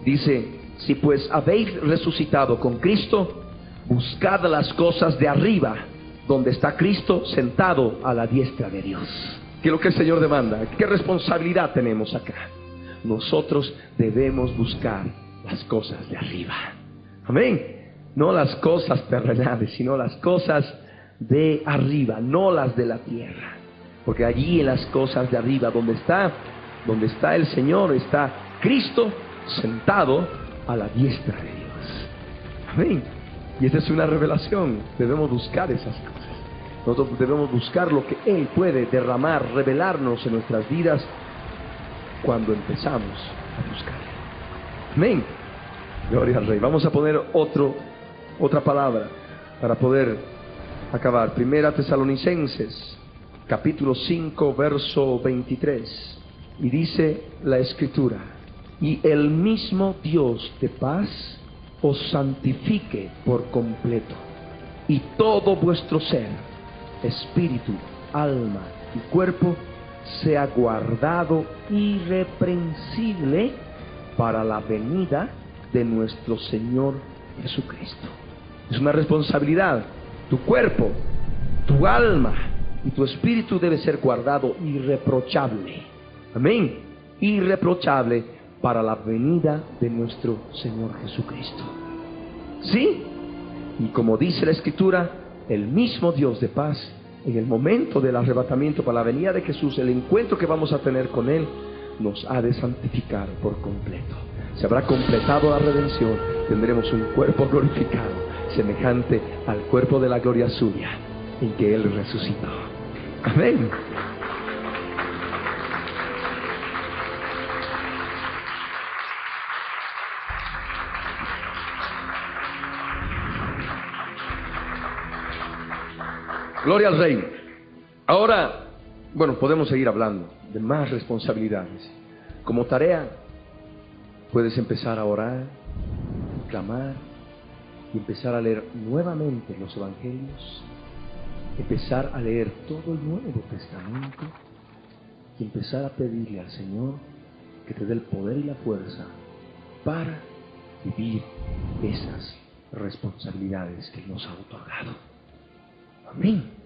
Dice: si pues habéis resucitado con Cristo, buscad las cosas de arriba, donde está Cristo sentado a la diestra de Dios. ¿Qué es lo que el Señor demanda? ¿Qué responsabilidad tenemos acá? Nosotros debemos buscar las cosas de arriba. Amén. No las cosas terrenales, sino las cosas de arriba, no las de la tierra. Porque allí en las cosas de arriba, donde está el Señor, está Cristo sentado a la diestra de Dios. Amén. Y esta es una revelación. Debemos buscar esas cosas. Nosotros debemos buscar lo que Él puede derramar, revelarnos en nuestras vidas cuando empezamos a buscar. Amén. Gloria al Rey. Vamos a poner otra palabra para poder acabar. Primera Tesalonicenses, capítulo 5, verso 23. Y dice la Escritura: y el mismo Dios de paz os santifique por completo, y todo vuestro ser, espíritu, alma y cuerpo, sea guardado irreprensible para la venida de nuestro Señor Jesucristo. Es una responsabilidad. Tu cuerpo, tu alma y tu espíritu debe ser guardado irreprochable. Amén. Irreprochable para la venida de nuestro Señor Jesucristo. ¿Sí? Y como dice la Escritura, el mismo Dios de paz, en el momento del arrebatamiento para la venida de Jesús, el encuentro que vamos a tener con Él, nos ha de santificar por completo. Se habrá completado la redención. Tendremos un cuerpo glorificado, semejante al cuerpo de la gloria suya, en que Él resucitó. Amén. Gloria al Rey. Ahora, bueno, podemos seguir hablando de más responsabilidades. Como tarea, puedes empezar a orar, clamar y empezar a leer nuevamente los evangelios, empezar a leer todo el Nuevo Testamento y empezar a pedirle al Señor que te dé el poder y la fuerza para vivir esas responsabilidades que Él nos ha otorgado. Amén.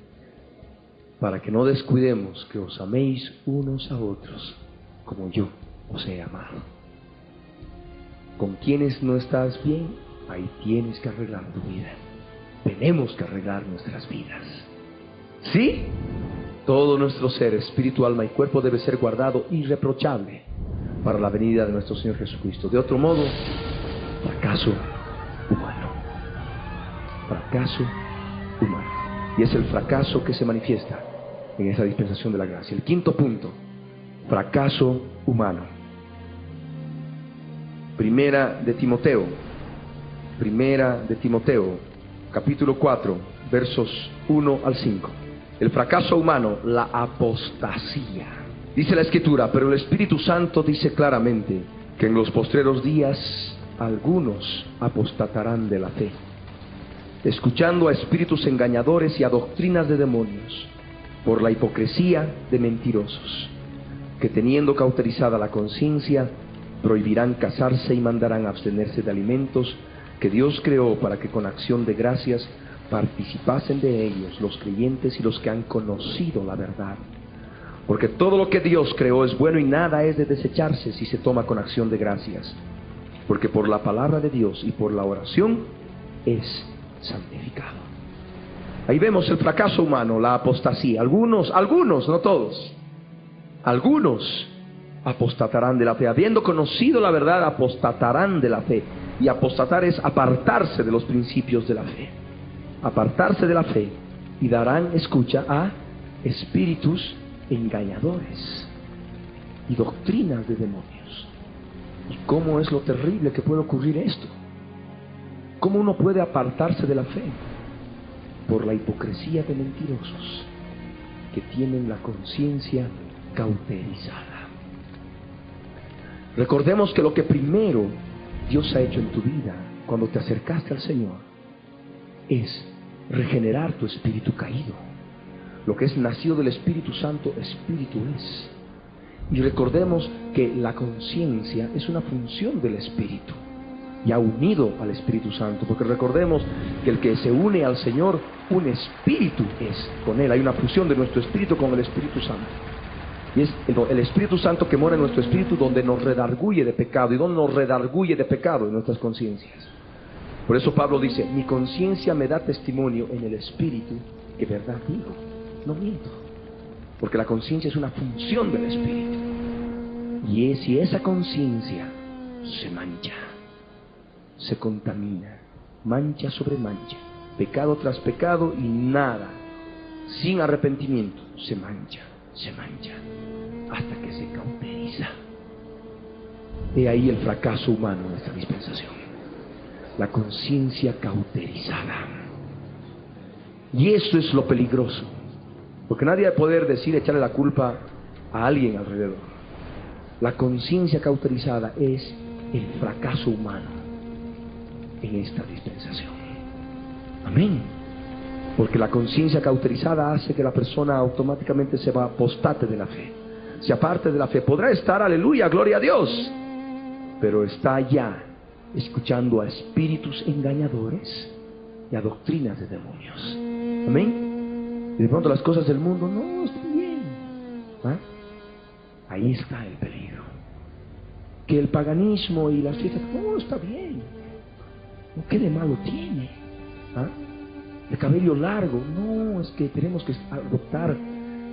Para que no descuidemos que os améis unos a otros como yo os he amado. Con quienes no estás bien, ahí tienes que arreglar tu vida. Tenemos que arreglar nuestras vidas. ¿Sí? Todo nuestro ser, espíritu, alma y cuerpo debe ser guardado irreprochable para la venida de nuestro Señor Jesucristo. De otro modo, fracaso humano. Fracaso humano. Y es el fracaso que se manifiesta en esa dispensación de la gracia. El quinto punto: fracaso humano. Primera de Timoteo, capítulo 4, versos 1 al 5. El fracaso humano, la apostasía. Dice la Escritura: pero el Espíritu Santo dice claramente que en los postreros días algunos apostatarán de la fe, escuchando a espíritus engañadores y a doctrinas de demonios, por la hipocresía de mentirosos, que teniendo cauterizada la conciencia, prohibirán casarse y mandarán abstenerse de alimentos que Dios creó para que con acción de gracias participasen de ellos los creyentes y los que han conocido la verdad. Porque todo lo que Dios creó es bueno y nada es de desecharse si se toma con acción de gracias, porque por la palabra de Dios y por la oración es santificado. Ahí vemos el fracaso humano, la apostasía. Algunos, no todos, algunos apostatarán de la fe. Habiendo conocido la verdad, apostatarán de la fe. Y apostatar es apartarse de los principios de la fe. Apartarse de la fe. Y darán escucha a espíritus engañadores y doctrinas de demonios. ¿Y cómo es lo terrible que puede ocurrir esto? ¿Cómo uno puede apartarse de la fe? por la hipocresía de mentirosos que tienen la conciencia cauterizada. Recordemos que lo que primero Dios ha hecho en tu vida cuando te acercaste al Señor es regenerar tu espíritu caído. Lo que es nacido del Espíritu Santo, espíritu es. Y recordemos que la conciencia es una función del Espíritu, ya unido al Espíritu Santo, porque recordemos que el que se une al Señor, un espíritu es con Él. Hay una fusión de nuestro espíritu con el Espíritu Santo. Y es el Espíritu Santo que mora en nuestro espíritu donde nos redarguye de pecado. ¿Y donde nos redarguye de pecado? En nuestras conciencias. Por eso Pablo dice, mi conciencia me da testimonio en el espíritu que verdad digo, no miento. Porque la conciencia es una función del espíritu. Y si esa conciencia se mancha, se contamina, mancha sobre mancha, pecado tras pecado, y nada, sin arrepentimiento, se mancha, hasta que se cauteriza. He ahí el fracaso humano en esta dispensación, la conciencia cauterizada. Y eso es lo peligroso, porque nadie va a poder decir, echarle la culpa a alguien alrededor. La conciencia cauterizada es el fracaso humano en esta dispensación. Amén. Porque la conciencia cauterizada hace que la persona automáticamente se va, apostate de la fe, se aparte de la fe. Podrá estar, aleluya, gloria a Dios, pero está ya escuchando a espíritus engañadores y a doctrinas de demonios. Amén. Y de pronto las cosas del mundo, no, está bien. ¿Ah? Ahí está el peligro. Que el paganismo y las fiestas, no, está bien. ¿Qué de malo tiene? ¿Ah? El cabello largo, no, es que tenemos que adoptar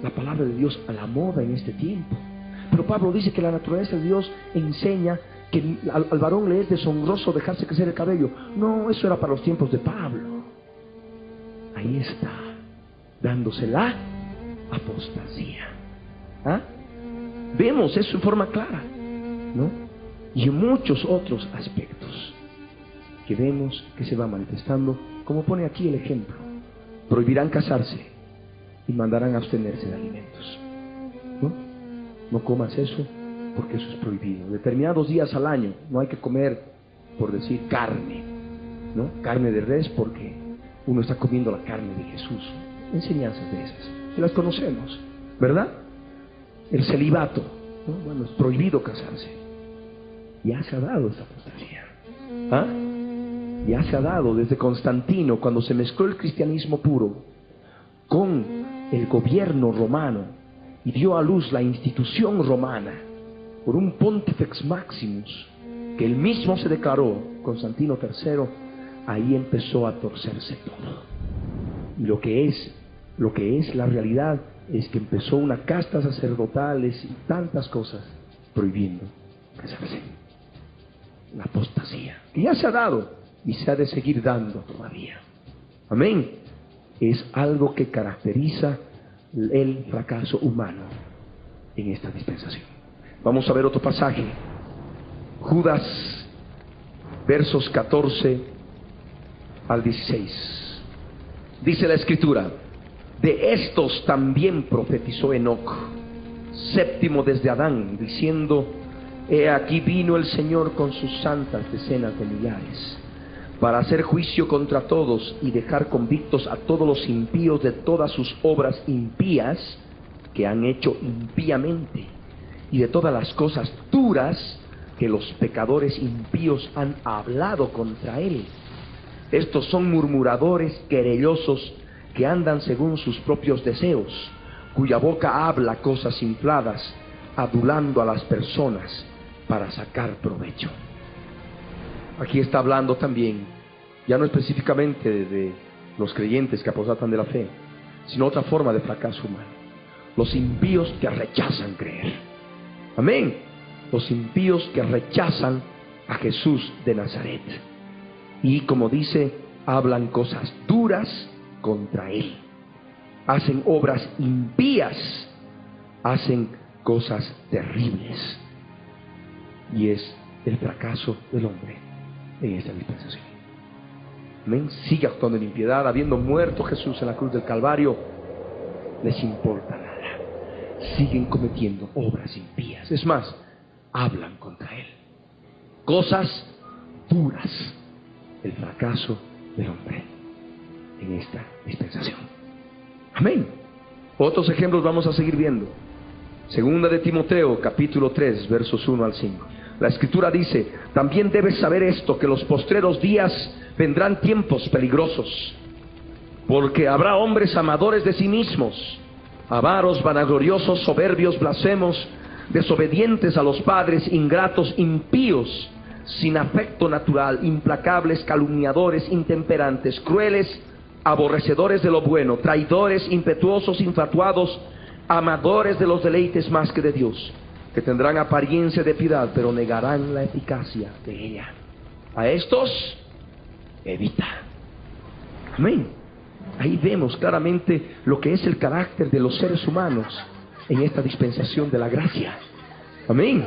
la palabra de Dios a la moda en este tiempo. Pero Pablo dice que la naturaleza de Dios enseña que al varón le es deshonroso dejarse crecer el cabello. No, eso era para los tiempos de Pablo. Ahí está, dándose la apostasía. ¿Ah? Vemos eso en forma clara, ¿no? Y en muchos otros aspectos que vemos que se va manifestando, como pone aquí el ejemplo. Prohibirán casarse y mandarán a abstenerse de alimentos. No comas eso, porque eso es prohibido. Determinados días al año no hay que comer, por decir, carne, ¿no? Carne de res, porque uno está comiendo la carne de Jesús. Enseñanzas de esas, que las conocemos, ¿verdad? El celibato, ¿no? Bueno, es prohibido casarse. Ya se ha dado esta apostasía. ¿Ah? Ya se ha dado desde Constantino, cuando se mezcló el cristianismo puro con el gobierno romano y dio a luz la institución romana por un Pontifex Maximus, que él mismo se declaró, Constantino III. Ahí empezó a torcerse todo. Y lo que es la realidad es que empezó una casta sacerdotales y tantas cosas prohibiendo casarse. La apostasía, que ya se ha dado y se ha de seguir dando todavía. Amén. Es algo que caracteriza el fracaso humano en esta dispensación. Vamos a ver otro pasaje. Judas, versos 14 al 16. Dice la Escritura: de estos también profetizó Enoc, séptimo desde Adán, diciendo: he aquí vino el Señor con sus santas decenas de millares, para hacer juicio contra todos y dejar convictos a todos los impíos de todas sus obras impías que han hecho impíamente, y de todas las cosas duras que los pecadores impíos han hablado contra él. Estos son murmuradores, querellosos, que andan según sus propios deseos, cuya boca habla cosas infladas, adulando a las personas para sacar provecho. Aquí está hablando también, ya no específicamente de los creyentes que aposatan de la fe, sino otra forma de fracaso humano: los impíos que rechazan creer. Amén. Los impíos que rechazan a Jesús de Nazaret, y como dice, hablan cosas duras contra él, hacen obras impías, hacen cosas terribles. Y es el fracaso del hombre en esta dispensación. Amén. Sigue actuando en impiedad, habiendo muerto Jesús en la cruz del Calvario, les importa nada. Siguen cometiendo obras impías. Es más, hablan contra Él. Cosas duras. El fracaso del hombre en esta dispensación. Amén. Otros ejemplos vamos a seguir viendo. Segunda de Timoteo, capítulo 3, versos 1 al 5. La Escritura dice: también debes saber esto, que los postreros días vendrán tiempos peligrosos, porque habrá hombres amadores de sí mismos, avaros, vanagloriosos, soberbios, blasfemos, desobedientes a los padres, ingratos, impíos, sin afecto natural, implacables, calumniadores, intemperantes, crueles, aborrecedores de lo bueno, traidores, impetuosos, infatuados, amadores de los deleites más que de Dios, que tendrán apariencia de piedad, pero negarán la eficacia de ella. A estos evita. Amén. Ahí vemos claramente lo que es el carácter de los seres humanos en esta dispensación de la gracia. Amén.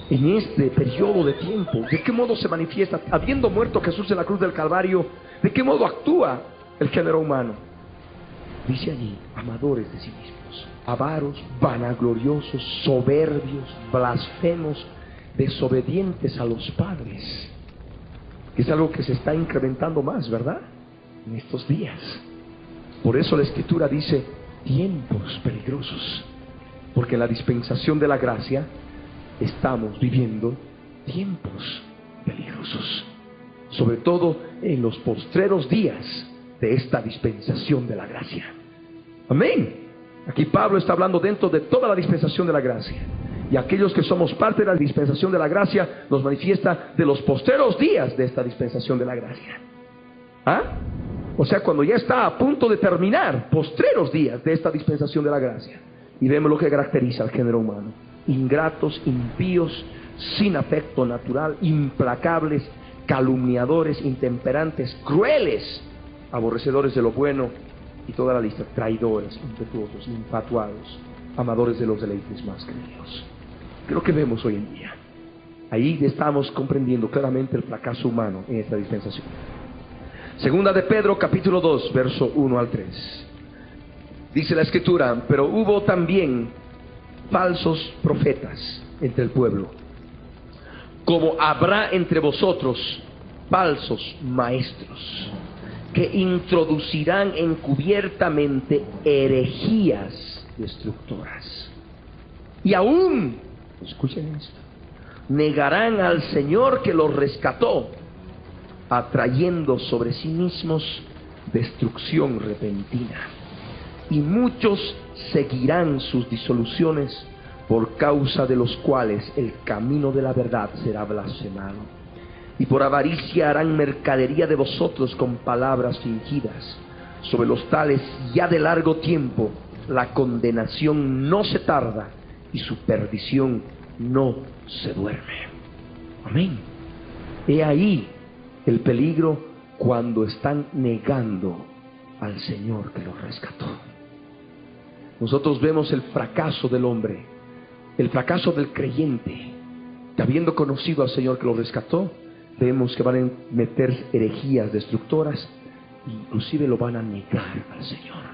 En este periodo de tiempo, ¿de qué modo se manifiesta? Habiendo muerto Jesús en la cruz del Calvario, ¿de qué modo actúa el género humano? Dice allí: amadores de sí mismos, avaros, vanagloriosos, soberbios, blasfemos, desobedientes a los padres. Que es algo que se está incrementando más, ¿verdad? En estos días. Por eso la Escritura dice: tiempos peligrosos. Porque en la dispensación de la gracia estamos viviendo tiempos peligrosos. Sobre todo en los postreros días de esta dispensación de la gracia. Amén. Aquí Pablo está hablando dentro de toda la dispensación de la gracia. Y aquellos que somos parte de la dispensación de la gracia nos manifiesta de los postreros días de esta dispensación de la gracia. ¿Ah? O sea, cuando ya está a punto de terminar, postreros días de esta dispensación de la gracia. Y vemos lo que caracteriza al género humano: ingratos, impíos, sin afecto natural, implacables, calumniadores, intemperantes, crueles, aborrecedores de lo bueno, y toda la lista: traidores, impetuosos, infatuados, amadores de los deleites más que de Dios. Creo que vemos hoy en día. Ahí estamos comprendiendo claramente el fracaso humano en esta dispensación. Segunda de Pedro, capítulo 2, verso 1 al 3. Dice la Escritura: pero hubo también falsos profetas entre el pueblo, como habrá entre vosotros falsos maestros, que introducirán encubiertamente herejías destructoras. Y aún, escuchen esto, negarán al Señor que los rescató, atrayendo sobre sí mismos destrucción repentina. Y muchos seguirán sus disoluciones, por causa de los cuales el camino de la verdad será blasfemado. Y por avaricia harán mercadería de vosotros con palabras fingidas. Sobre los tales ya de largo tiempo la condenación no se tarda, y su perdición no se duerme. Amén. He ahí el peligro cuando están negando al Señor que los rescató. Nosotros vemos el fracaso del hombre, el fracaso del creyente, que habiendo conocido al Señor que lo rescató, vemos que van a meter herejías destructoras, inclusive lo van a negar al Señor.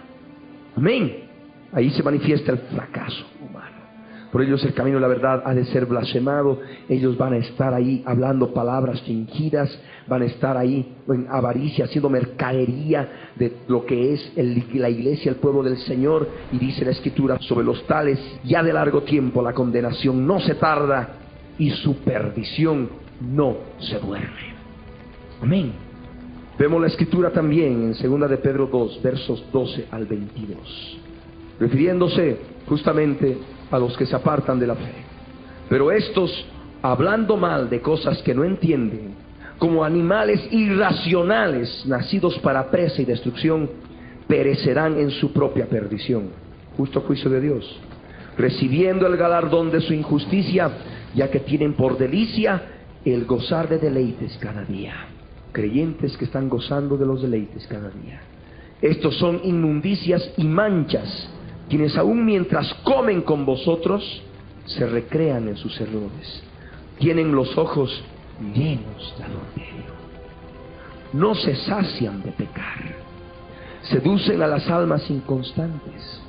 Amén. Ahí se manifiesta el fracaso humano. Por ellos el camino de la verdad ha de ser blasfemado. Ellos van a estar ahí hablando palabras fingidas, van a estar ahí en avaricia, haciendo mercadería de lo que es la iglesia, el pueblo del Señor. Y dice la Escritura: sobre los tales ya de largo tiempo la condenación no se tarda, y su perdición no se duerme. Amén. Vemos la Escritura también en segunda de Pedro 2, versos 12 al 22, refiriéndose justamente a los que se apartan de la fe. Pero estos, hablando mal de cosas que no entienden, como animales irracionales, nacidos para presa y destrucción, perecerán en su propia perdición, justo juicio de Dios, recibiendo el galardón de su injusticia, ya que tienen por delicia el gozar de deleites cada día. Creyentes que están gozando de los deleites cada día. Estos son inmundicias y manchas, quienes aún mientras comen con vosotros se recrean en sus errores. Tienen los ojos llenos de adulterio. no se sacian de pecar, seducen a las almas inconstantes,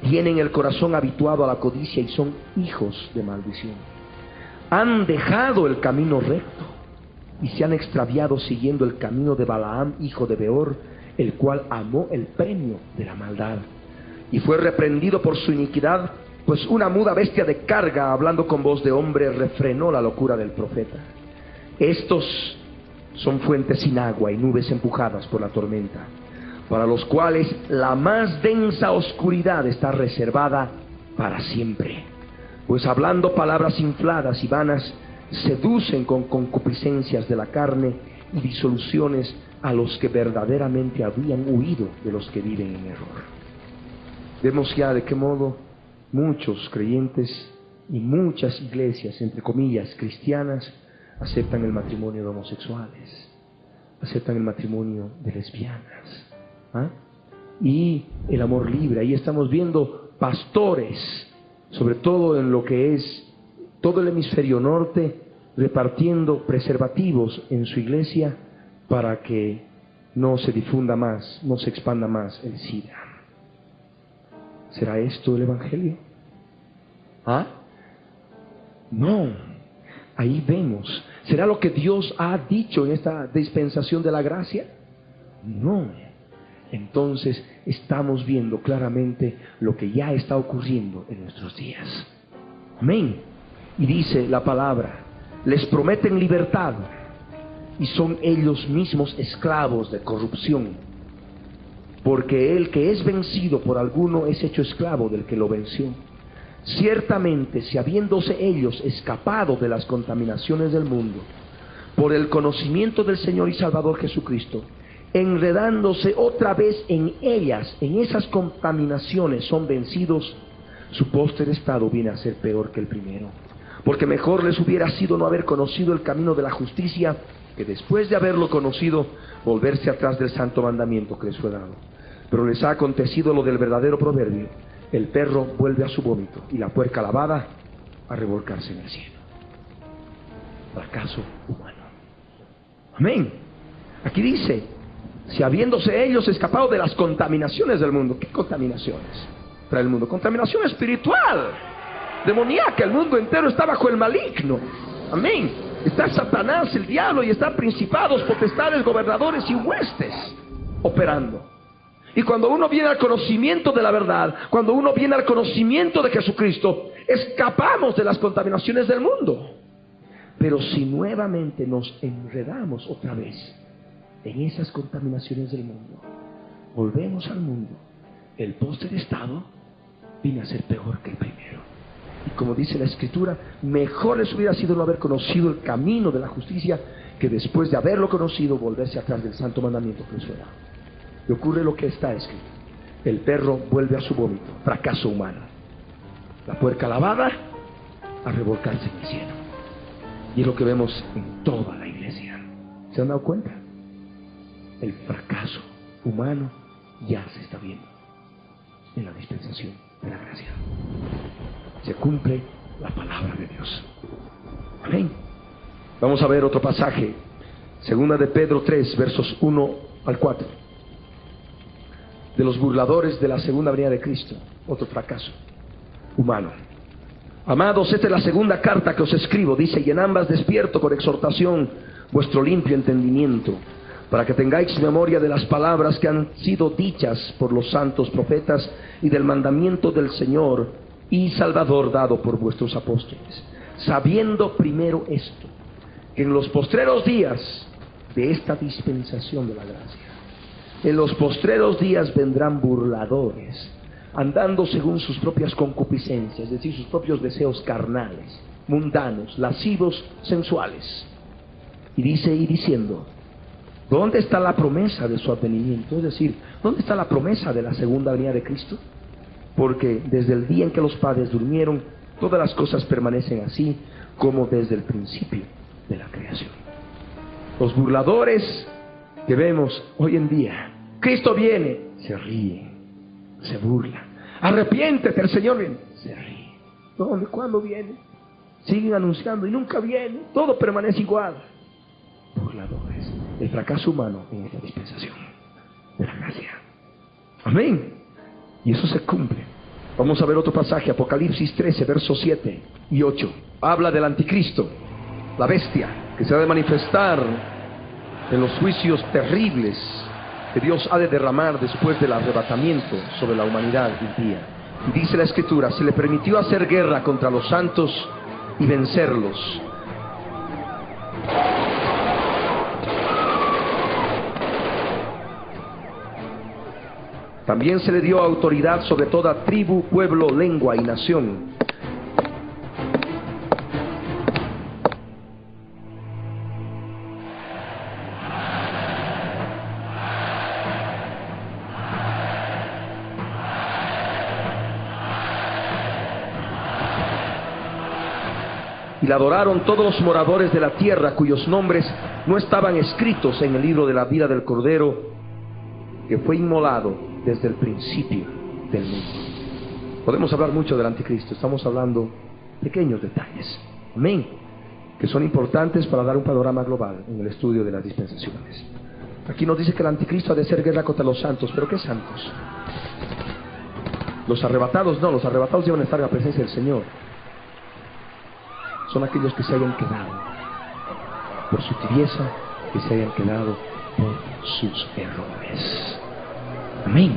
tienen el corazón habituado a la codicia y son hijos de maldición. Han dejado el camino recto y se han extraviado siguiendo el camino de Balaam, hijo de Beor, el cual amó el premio de la maldad y fue reprendido por su iniquidad, pues una muda bestia de carga, hablando con voz de hombre, refrenó la locura del profeta. Estos son fuentes sin agua y nubes empujadas por la tormenta, para los cuales la más densa oscuridad está reservada para siempre, pues hablando palabras infladas y vanas, seducen con concupiscencias de la carne y disoluciones a los que verdaderamente habían huido de los que viven en error. Vemos ya de qué modo muchos creyentes y muchas iglesias, entre comillas, cristianas, aceptan el matrimonio de homosexuales, aceptan el matrimonio de lesbianas, y el amor libre. Ahí estamos viendo pastores, sobre todo en lo que es todo el hemisferio norte, repartiendo preservativos en su iglesia para que no se difunda más, no se expanda más el SIDA. ¿Será esto el evangelio? No. Ahí vemos. ¿Será lo que Dios ha dicho en esta dispensación de la gracia? No. Entonces estamos viendo claramente lo que ya está ocurriendo en nuestros días. Amén. Y dice la palabra, les prometen libertad y son ellos mismos esclavos de corrupción, porque el que es vencido por alguno es hecho esclavo del que lo venció. Ciertamente, si habiéndose ellos escapado de las contaminaciones del mundo por el conocimiento del Señor y Salvador Jesucristo, enredándose otra vez en ellas, en esas contaminaciones, son vencidos, su póster estado viene a ser peor que el primero. Porque mejor les hubiera sido no haber conocido el camino de la justicia, que después de haberlo conocido, volverse atrás del santo mandamiento que les fue dado. Pero les ha acontecido lo del verdadero proverbio: el perro vuelve a su vómito y la puerca lavada a revolcarse en el cielo. Fracaso humano. Amén. Aquí dice, si habiéndose ellos escapado de las contaminaciones del mundo. ¿Qué contaminaciones trae el mundo? Contaminación espiritual, demoníaca. El mundo entero está bajo el maligno. Amén. Está Satanás, el diablo, y están principados, potestades, gobernadores y huestes operando. Y cuando uno viene al conocimiento de la verdad, cuando uno viene al conocimiento de Jesucristo, escapamos de las contaminaciones del mundo. Pero si nuevamente nos enredamos otra vez en esas contaminaciones del mundo, volvemos al mundo, el póster estado viene a ser peor que el primero. Y como dice la Escritura, mejor les hubiera sido no haber conocido el camino de la justicia, que después de haberlo conocido, volverse atrás del santo mandamiento que les fue dado. Y ocurre lo que está escrito: el perro vuelve a su vómito, fracaso humano. La puerca lavada a revolcarse en el cielo. Y es lo que vemos en toda la iglesia. ¿Se han dado cuenta? El fracaso humano ya se está viendo en la dispensación de la gracia. Se cumple la palabra de Dios. Amén. Vamos a ver otro pasaje. Segunda de Pedro 3, versos 1 al 4. De los burladores de la segunda venida de Cristo. Otro fracaso humano. Amados, esta es la segunda carta que os escribo, dice, y en ambas despierto con exhortación vuestro limpio entendimiento, para que tengáis memoria de las palabras que han sido dichas por los santos profetas y del mandamiento del Señor y Salvador dado por vuestros apóstoles, sabiendo primero esto, que en los postreros días de esta dispensación de la gracia, en los postreros días vendrán burladores, andando según sus propias concupiscencias, es decir, sus propios deseos carnales, mundanos, lascivos, sensuales. Y dice, y diciendo, ¿dónde está la promesa de su advenimiento? Es decir, ¿dónde está la promesa de la segunda venida de Cristo? Porque desde el día en que los padres durmieron, todas las cosas permanecen así como desde el principio de la creación. Los burladores que vemos hoy en día, Cristo viene, se ríen, se burlan. Arrepiéntete, el Señor viene, se ríe. ¿Dónde? ¿Cuándo viene? Siguen anunciando y nunca viene. Todo permanece igual. Burladores. el fracaso humano en esta dispensación de la gracia. Amén. Y eso se cumple. Vamos a ver otro pasaje, Apocalipsis 13, versos 7 y 8. Habla del anticristo, la bestia, que se ha de manifestar en los juicios terribles que Dios ha de derramar después del arrebatamiento sobre la humanidad impía. Y dice la Escritura, se le permitió hacer guerra contra los santos y vencerlos. También se le dio autoridad sobre toda tribu, pueblo, lengua y nación. Y la adoraron todos los moradores de la tierra cuyos nombres no estaban escritos en el libro de la vida del Cordero, que fue inmolado desde el principio del mundo. Podemos hablar mucho del anticristo, estamos hablando pequeños detalles, amén, que son importantes para dar un panorama global en el estudio de las dispensaciones. Aquí nos dice que el anticristo ha de hacer guerra contra los santos, pero ¿qué santos? Los arrebatados no, los arrebatados llevan a estar en la presencia del Señor. Son aquellos que se hayan quedado por su tibieza, que se hayan quedado por sus errores. Amén.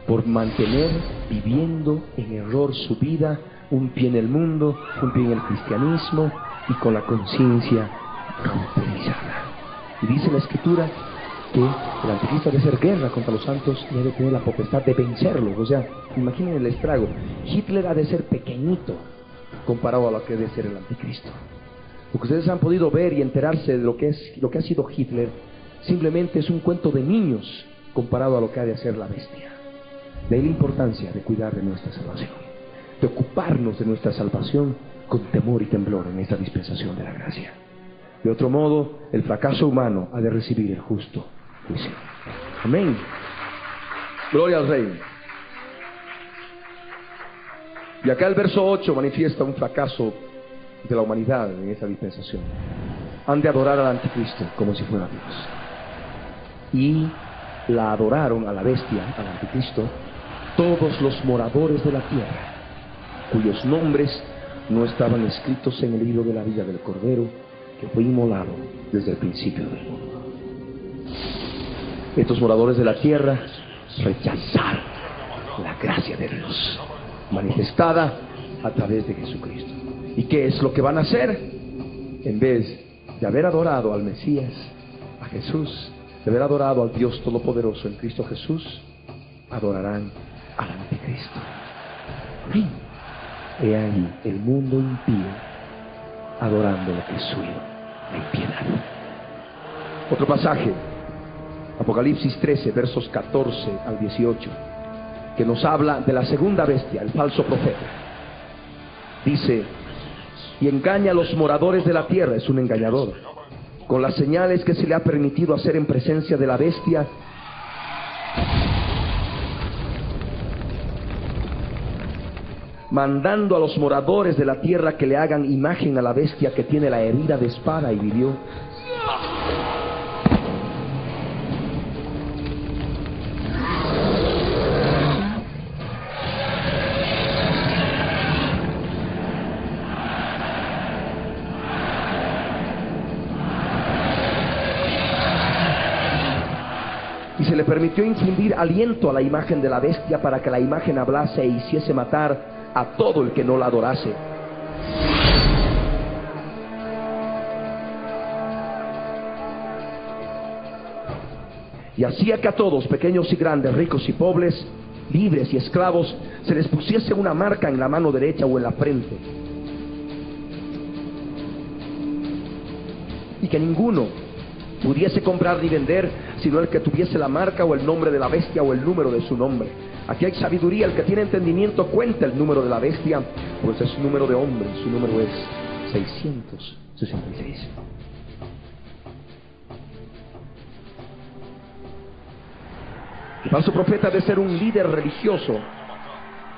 Por mantener viviendo en error su vida, un pie en el mundo, un pie en el cristianismo y con la conciencia cauterizada. Y dice la Escritura que el anticristo ha de hacer guerra contra los santos y ha de tener la potestad de vencerlos. O sea, imaginen el estrago. Hitler ha de ser pequeñito comparado a lo que debe ser el anticristo. Lo que ustedes han podido ver y enterarse de lo que ha sido Hitler simplemente es un cuento de niños comparado a lo que ha de hacer la bestia. De ahí la importancia de cuidar de nuestra salvación, de ocuparnos de nuestra salvación con temor y temblor en esta dispensación de la gracia. De otro modo, el fracaso humano ha de recibir el justo juicio. Amén. Gloria al Rey. Y acá el verso 8 manifiesta un fracaso de la humanidad en esta dispensación. Han de adorar al anticristo como si fuera Dios. Y la adoraron a la bestia, al anticristo, todos los moradores de la tierra, cuyos nombres no estaban escritos en el libro de la vida del Cordero, que fue inmolado desde el principio del mundo. Estos moradores de la tierra rechazaron la gracia de Dios manifestada a través de Jesucristo. ¿Y qué es lo que van a hacer? En vez de haber adorado al Mesías, a Jesús, de haber adorado al Dios Todopoderoso en Cristo Jesús, adorarán al anticristo. Amén. He ahí el mundo impío adorando lo que es suyo, la impiedad. Otro pasaje, Apocalipsis 13, versos 14 al 18, que nos habla de la segunda bestia, el falso profeta. Dice: y engaña a los moradores de la tierra, es un engañador, con las señales que se le ha permitido hacer en presencia de la bestia, mandando a los moradores de la tierra que le hagan imagen a la bestia que tiene la herida de espada y vivió. Y se le permitió infundir aliento a la imagen de la bestia para que la imagen hablase e hiciese matar a todo el que no la adorase. Y hacía que a todos, pequeños y grandes, ricos y pobres, libres y esclavos, se les pusiese una marca en la mano derecha o en la frente, y que ninguno pudiese comprar ni vender sino el que tuviese la marca o el nombre de la bestia o el número de su nombre. Aquí hay sabiduría. El que tiene entendimiento cuenta el número de la bestia, pues es su número de hombre, su número es 666. El falso profeta ha de ser un líder religioso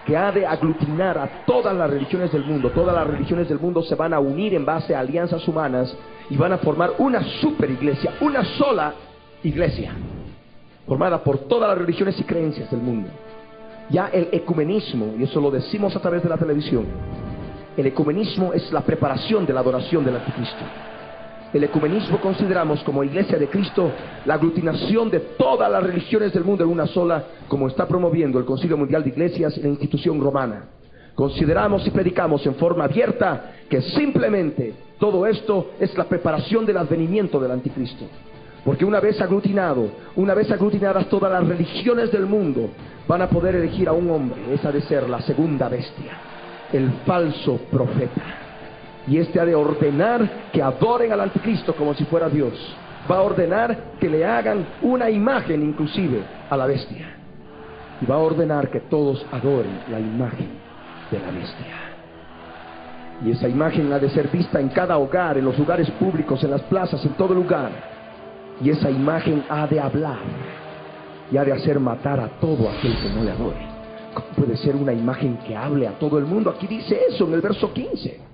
que ha de aglutinar a todas las religiones del mundo. Todas las religiones del mundo se van a unir en base a alianzas humanas y van a formar una super iglesia, una sola iglesia, formada por todas las religiones y creencias del mundo. Ya el ecumenismo, y eso lo decimos a través de la televisión, el ecumenismo es la preparación de la adoración del anticristo. El ecumenismo consideramos como iglesia de Cristo la aglutinación de todas las religiones del mundo en una sola, como está promoviendo el Concilio Mundial de Iglesias y la institución romana. Consideramos y predicamos en forma abierta que simplemente todo esto es la preparación del advenimiento del anticristo. Porque una vez aglutinadas todas las religiones del mundo, van a poder elegir a un hombre. Esa ha de ser la segunda bestia, el falso profeta. Y este ha de ordenar que adoren al anticristo como si fuera Dios. Va a ordenar que le hagan una imagen inclusive a la bestia. Y va a ordenar que todos adoren la imagen de la bestia. Y esa imagen ha de ser vista en cada hogar, en los lugares públicos, en las plazas, en todo lugar. Y esa imagen ha de hablar y ha de hacer matar a todo aquel que no le adore. ¿Cómo puede ser una imagen que hable a todo el mundo? Aquí dice eso en el verso 15.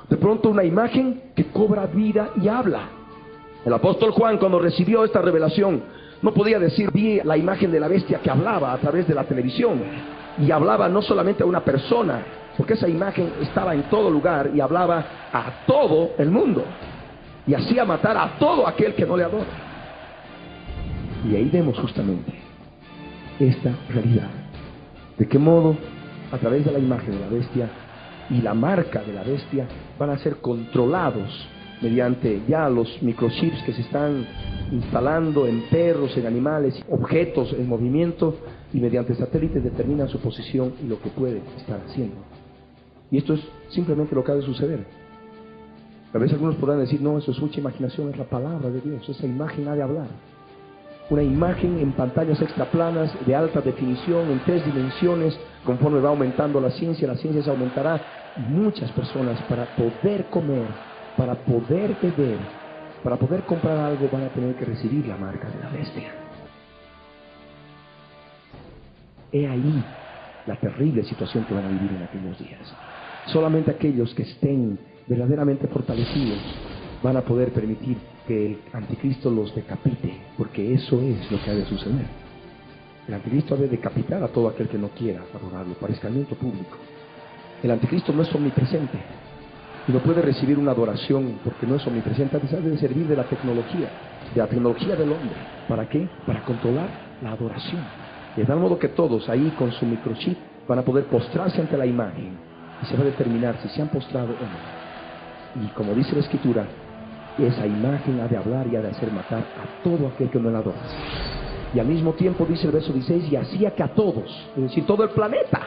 De pronto una imagen que cobra vida y habla. El apóstol Juan, cuando recibió esta revelación, no podía decir: vi la imagen de la bestia que hablaba a través de la televisión. Y hablaba no solamente a una persona, porque esa imagen estaba en todo lugar y hablaba a todo el mundo. Y hacía matar a todo aquel que no le adora. Y ahí vemos justamente esta realidad. De qué modo, a través de la imagen de la bestia y la marca de la bestia, van a ser controlados mediante ya los microchips que se están instalando en perros, en animales, objetos en movimiento, y mediante satélites determinan su posición y lo que puede estar haciendo. Y esto es simplemente lo que ha de suceder. Tal vez algunos podrán decir: no, eso es mucha imaginación, es la palabra de Dios, esa imagen ha de hablar. Una imagen en pantallas extraplanas de alta definición, en 3 dimensiones, conforme va aumentando la ciencia se aumentará. Muchas personas, para poder comer, para poder beber, para poder comprar algo, van a tener que recibir la marca de la bestia. He ahí la terrible situación que van a vivir en aquellos días. Solamente aquellos que estén verdaderamente fortalecidos van a poder permitir que el anticristo los decapite, porque eso es lo que ha de suceder. El anticristo ha de decapitar a todo aquel que no quiera adorarlo, para escarmiento público. El anticristo no es omnipresente y no puede recibir una adoración porque no es omnipresente. Ha de servir de la tecnología del hombre. ¿Para qué? Para controlar la adoración. De tal modo que todos ahí con su microchip van a poder postrarse ante la imagen y se va a determinar si se han postrado o no. Y como dice la Escritura, esa imagen ha de hablar y ha de hacer matar a todo aquel que no la adora. Y al mismo tiempo dice el verso 16: y hacía que a todos, es decir, todo el planeta,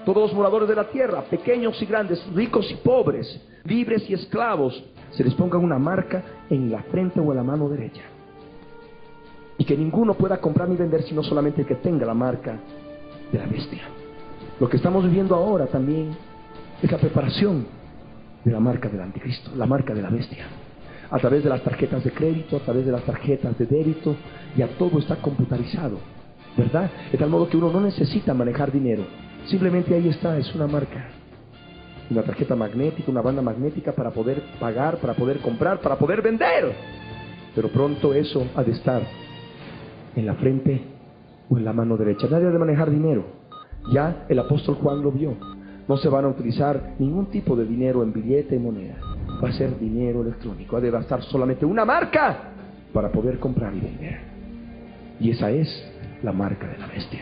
todos los moradores de la tierra, pequeños y grandes, ricos y pobres, libres y esclavos, se les ponga una marca en la frente o en la mano derecha. Y que ninguno pueda comprar ni vender sino solamente el que tenga la marca de la bestia. Lo que estamos viviendo ahora también es la preparación de la marca del anticristo, la marca de la bestia. A través de las tarjetas de crédito, a través de las tarjetas de débito, ya todo está computarizado, ¿verdad? De tal modo que uno no necesita manejar dinero. Simplemente ahí está, es una marca. Una tarjeta magnética, una banda magnética para poder pagar, para poder comprar, para poder vender. Pero pronto eso ha de estar en la frente o en la mano derecha. Nadie ha de manejar dinero. Ya el apóstol Juan lo vio. No se van a utilizar ningún tipo de dinero en billete y moneda. Va a ser dinero electrónico. Ha de bastar solamente una marca para poder comprar y vender. Y esa es la marca de la bestia.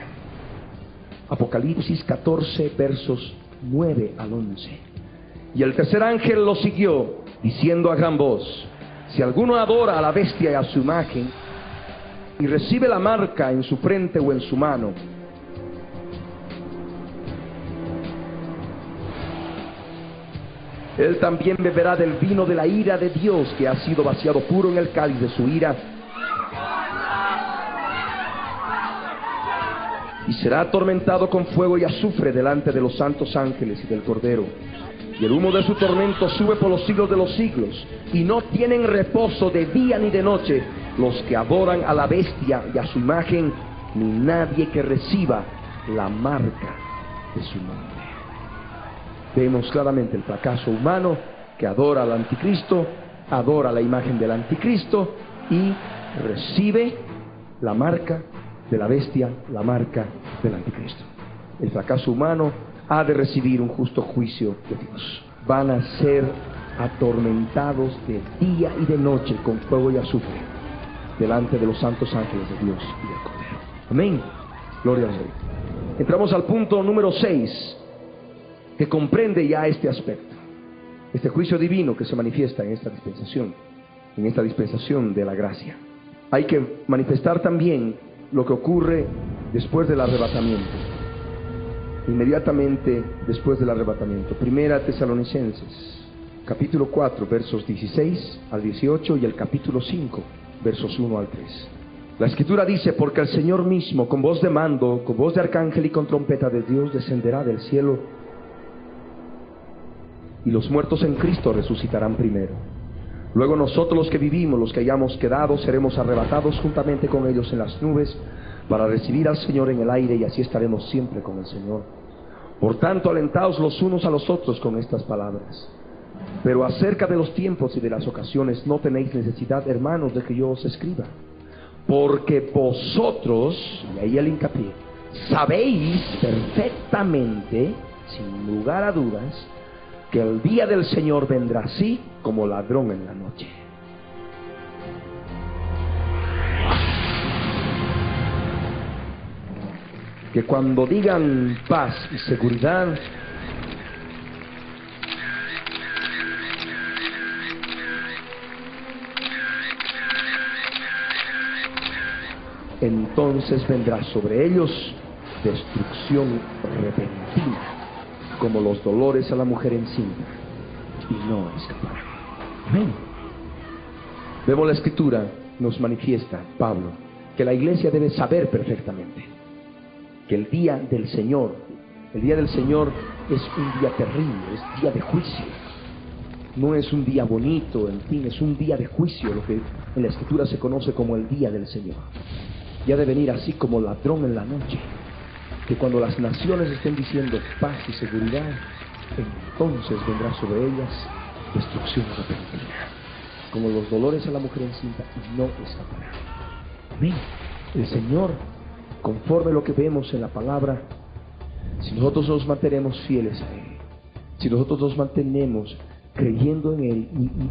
Apocalipsis 14, versos 9 al 11. Y el tercer ángel lo siguió, diciendo a gran voz: si alguno adora a la bestia y a su imagen, y recibe la marca en su frente o en su mano, él también beberá del vino de la ira de Dios, que ha sido vaciado puro en el cáliz de su ira, y será atormentado con fuego y azufre delante de los santos ángeles y del Cordero. Y el humo de su tormento sube por los siglos de los siglos, y no tienen reposo de día ni de noche los que adoran a la bestia y a su imagen, ni nadie que reciba la marca de su nombre. Vemos claramente el fracaso humano que adora al anticristo, adora la imagen del anticristo y recibe la marca de la bestia, la marca del anticristo. El fracaso humano ha de recibir un justo juicio de Dios. Van a ser atormentados de día y de noche con fuego y azufre delante de los santos ángeles de Dios y del Cordero. Amén. Gloria al Rey. Entramos al punto número 6, que comprende ya este aspecto, este juicio divino que se manifiesta en esta dispensación de la gracia. Hay que manifestar también lo que ocurre después del arrebatamiento, inmediatamente después del arrebatamiento. Primera Tesalonicenses, capítulo 4, versos 16 al 18 y el capítulo 5, versos 1 al 3. La Escritura dice: porque el Señor mismo, con voz de mando, con voz de arcángel y con trompeta de Dios, descenderá del cielo, y los muertos en Cristo resucitarán primero. Luego nosotros, los que vivimos, los que hayamos quedado, seremos arrebatados juntamente con ellos en las nubes para recibir al Señor en el aire, y así estaremos siempre con el Señor. Por tanto, alentaos los unos a los otros con estas palabras. Pero acerca de los tiempos y de las ocasiones no tenéis necesidad, hermanos, de que yo os escriba, porque vosotros, y ahí el hincapié, sabéis perfectamente, sin lugar a dudas, que el día del Señor vendrá así como ladrón en la noche. Que cuando digan paz y seguridad, entonces vendrá sobre ellos destrucción repentina, como los dolores a la mujer encinta, y no escaparán. Amén. Vemos la Escritura, nos manifiesta Pablo que la iglesia debe saber perfectamente que el día del Señor es un día terrible, es día de juicio. No es un día bonito, en fin, es un día de juicio, lo que en la Escritura se conoce como el día del Señor. Y ha de venir así como ladrón en la noche, que cuando las naciones estén diciendo paz y seguridad, entonces vendrá sobre ellas destrucción repentina, como los dolores a la mujer encinta, y no escapará. Amén. El Señor, conforme lo que vemos en la palabra, si nosotros nos mantenemos fieles a Él, si nosotros nos mantenemos creyendo en Él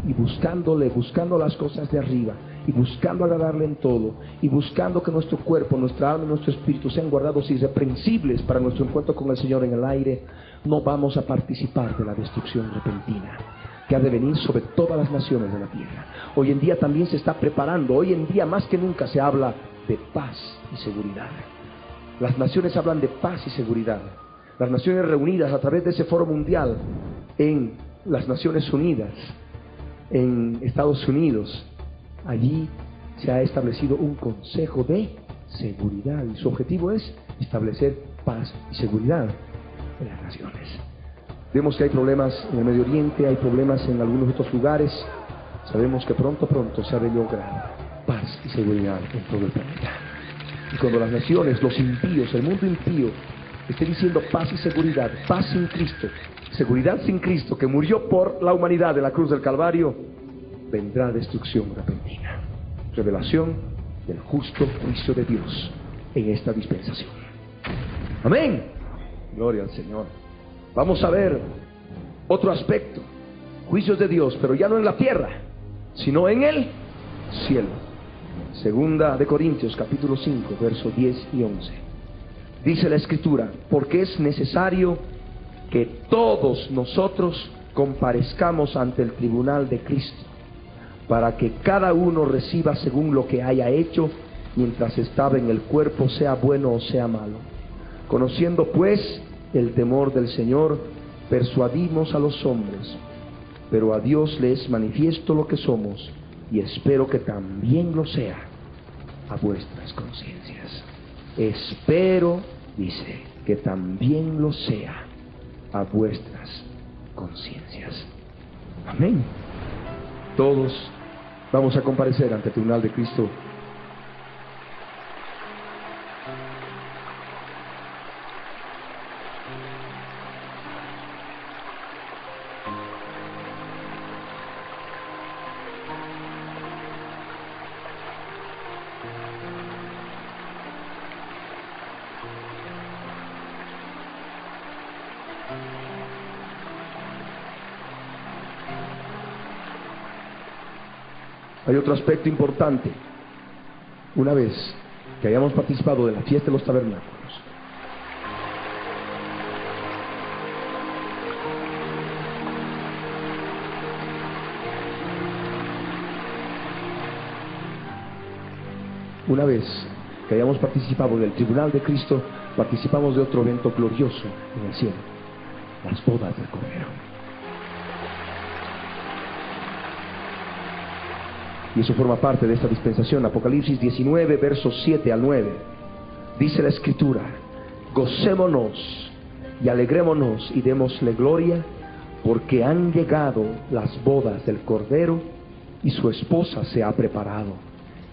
y buscándole, buscando las cosas de arriba, y buscando agradarle en todo, y buscando que nuestro cuerpo, nuestra alma y nuestro espíritu sean guardados irreprensibles para nuestro encuentro con el Señor en el aire, no vamos a participar de la destrucción repentina que ha de venir sobre todas las naciones de la tierra. Hoy en día también se está preparando, hoy en día más que nunca se habla de paz y seguridad. Las naciones hablan de paz y seguridad. Las naciones reunidas a través de ese foro mundial en las Naciones Unidas, en Estados Unidos, allí se ha establecido un consejo de seguridad, y su objetivo es establecer paz y seguridad en las naciones. Vemos que hay problemas en el Medio Oriente, hay problemas en algunos otros lugares. Sabemos que pronto se ha de lograr paz y seguridad en todo el planeta. Y cuando las naciones, los impíos, el mundo impío, esté diciendo paz y seguridad, paz sin Cristo, seguridad sin Cristo, que murió por la humanidad en la cruz del Calvario, vendrá destrucción repentina, revelación del justo juicio de Dios en esta dispensación. Amén. Gloria al Señor. Vamos a ver otro aspecto, juicios de Dios, pero ya no en la tierra, sino en el cielo. Segunda de Corintios, capítulo 5, versos 10 y 11. Dice la Escritura: porque es necesario que todos nosotros comparezcamos ante el tribunal de Cristo, para que cada uno reciba según lo que haya hecho mientras estaba en el cuerpo, sea bueno o sea malo. Conociendo pues el temor del Señor, persuadimos a los hombres, pero a Dios le es manifiesto lo que somos, y espero que también lo sea a vuestras conciencias. Espero, dice, que también lo sea a vuestras conciencias. Amén. Todos vamos a comparecer ante el tribunal de Cristo. Hay otro aspecto importante. Una vez que hayamos participado de la fiesta de los tabernáculos, una vez que hayamos participado del tribunal de Cristo, participamos de otro evento glorioso en el cielo: las bodas del Cordero. Y eso forma parte de esta dispensación. Apocalipsis 19, versos 7 al 9. Dice la Escritura: gocémonos y alegrémonos y démosle gloria, porque han llegado las bodas del Cordero y su esposa se ha preparado.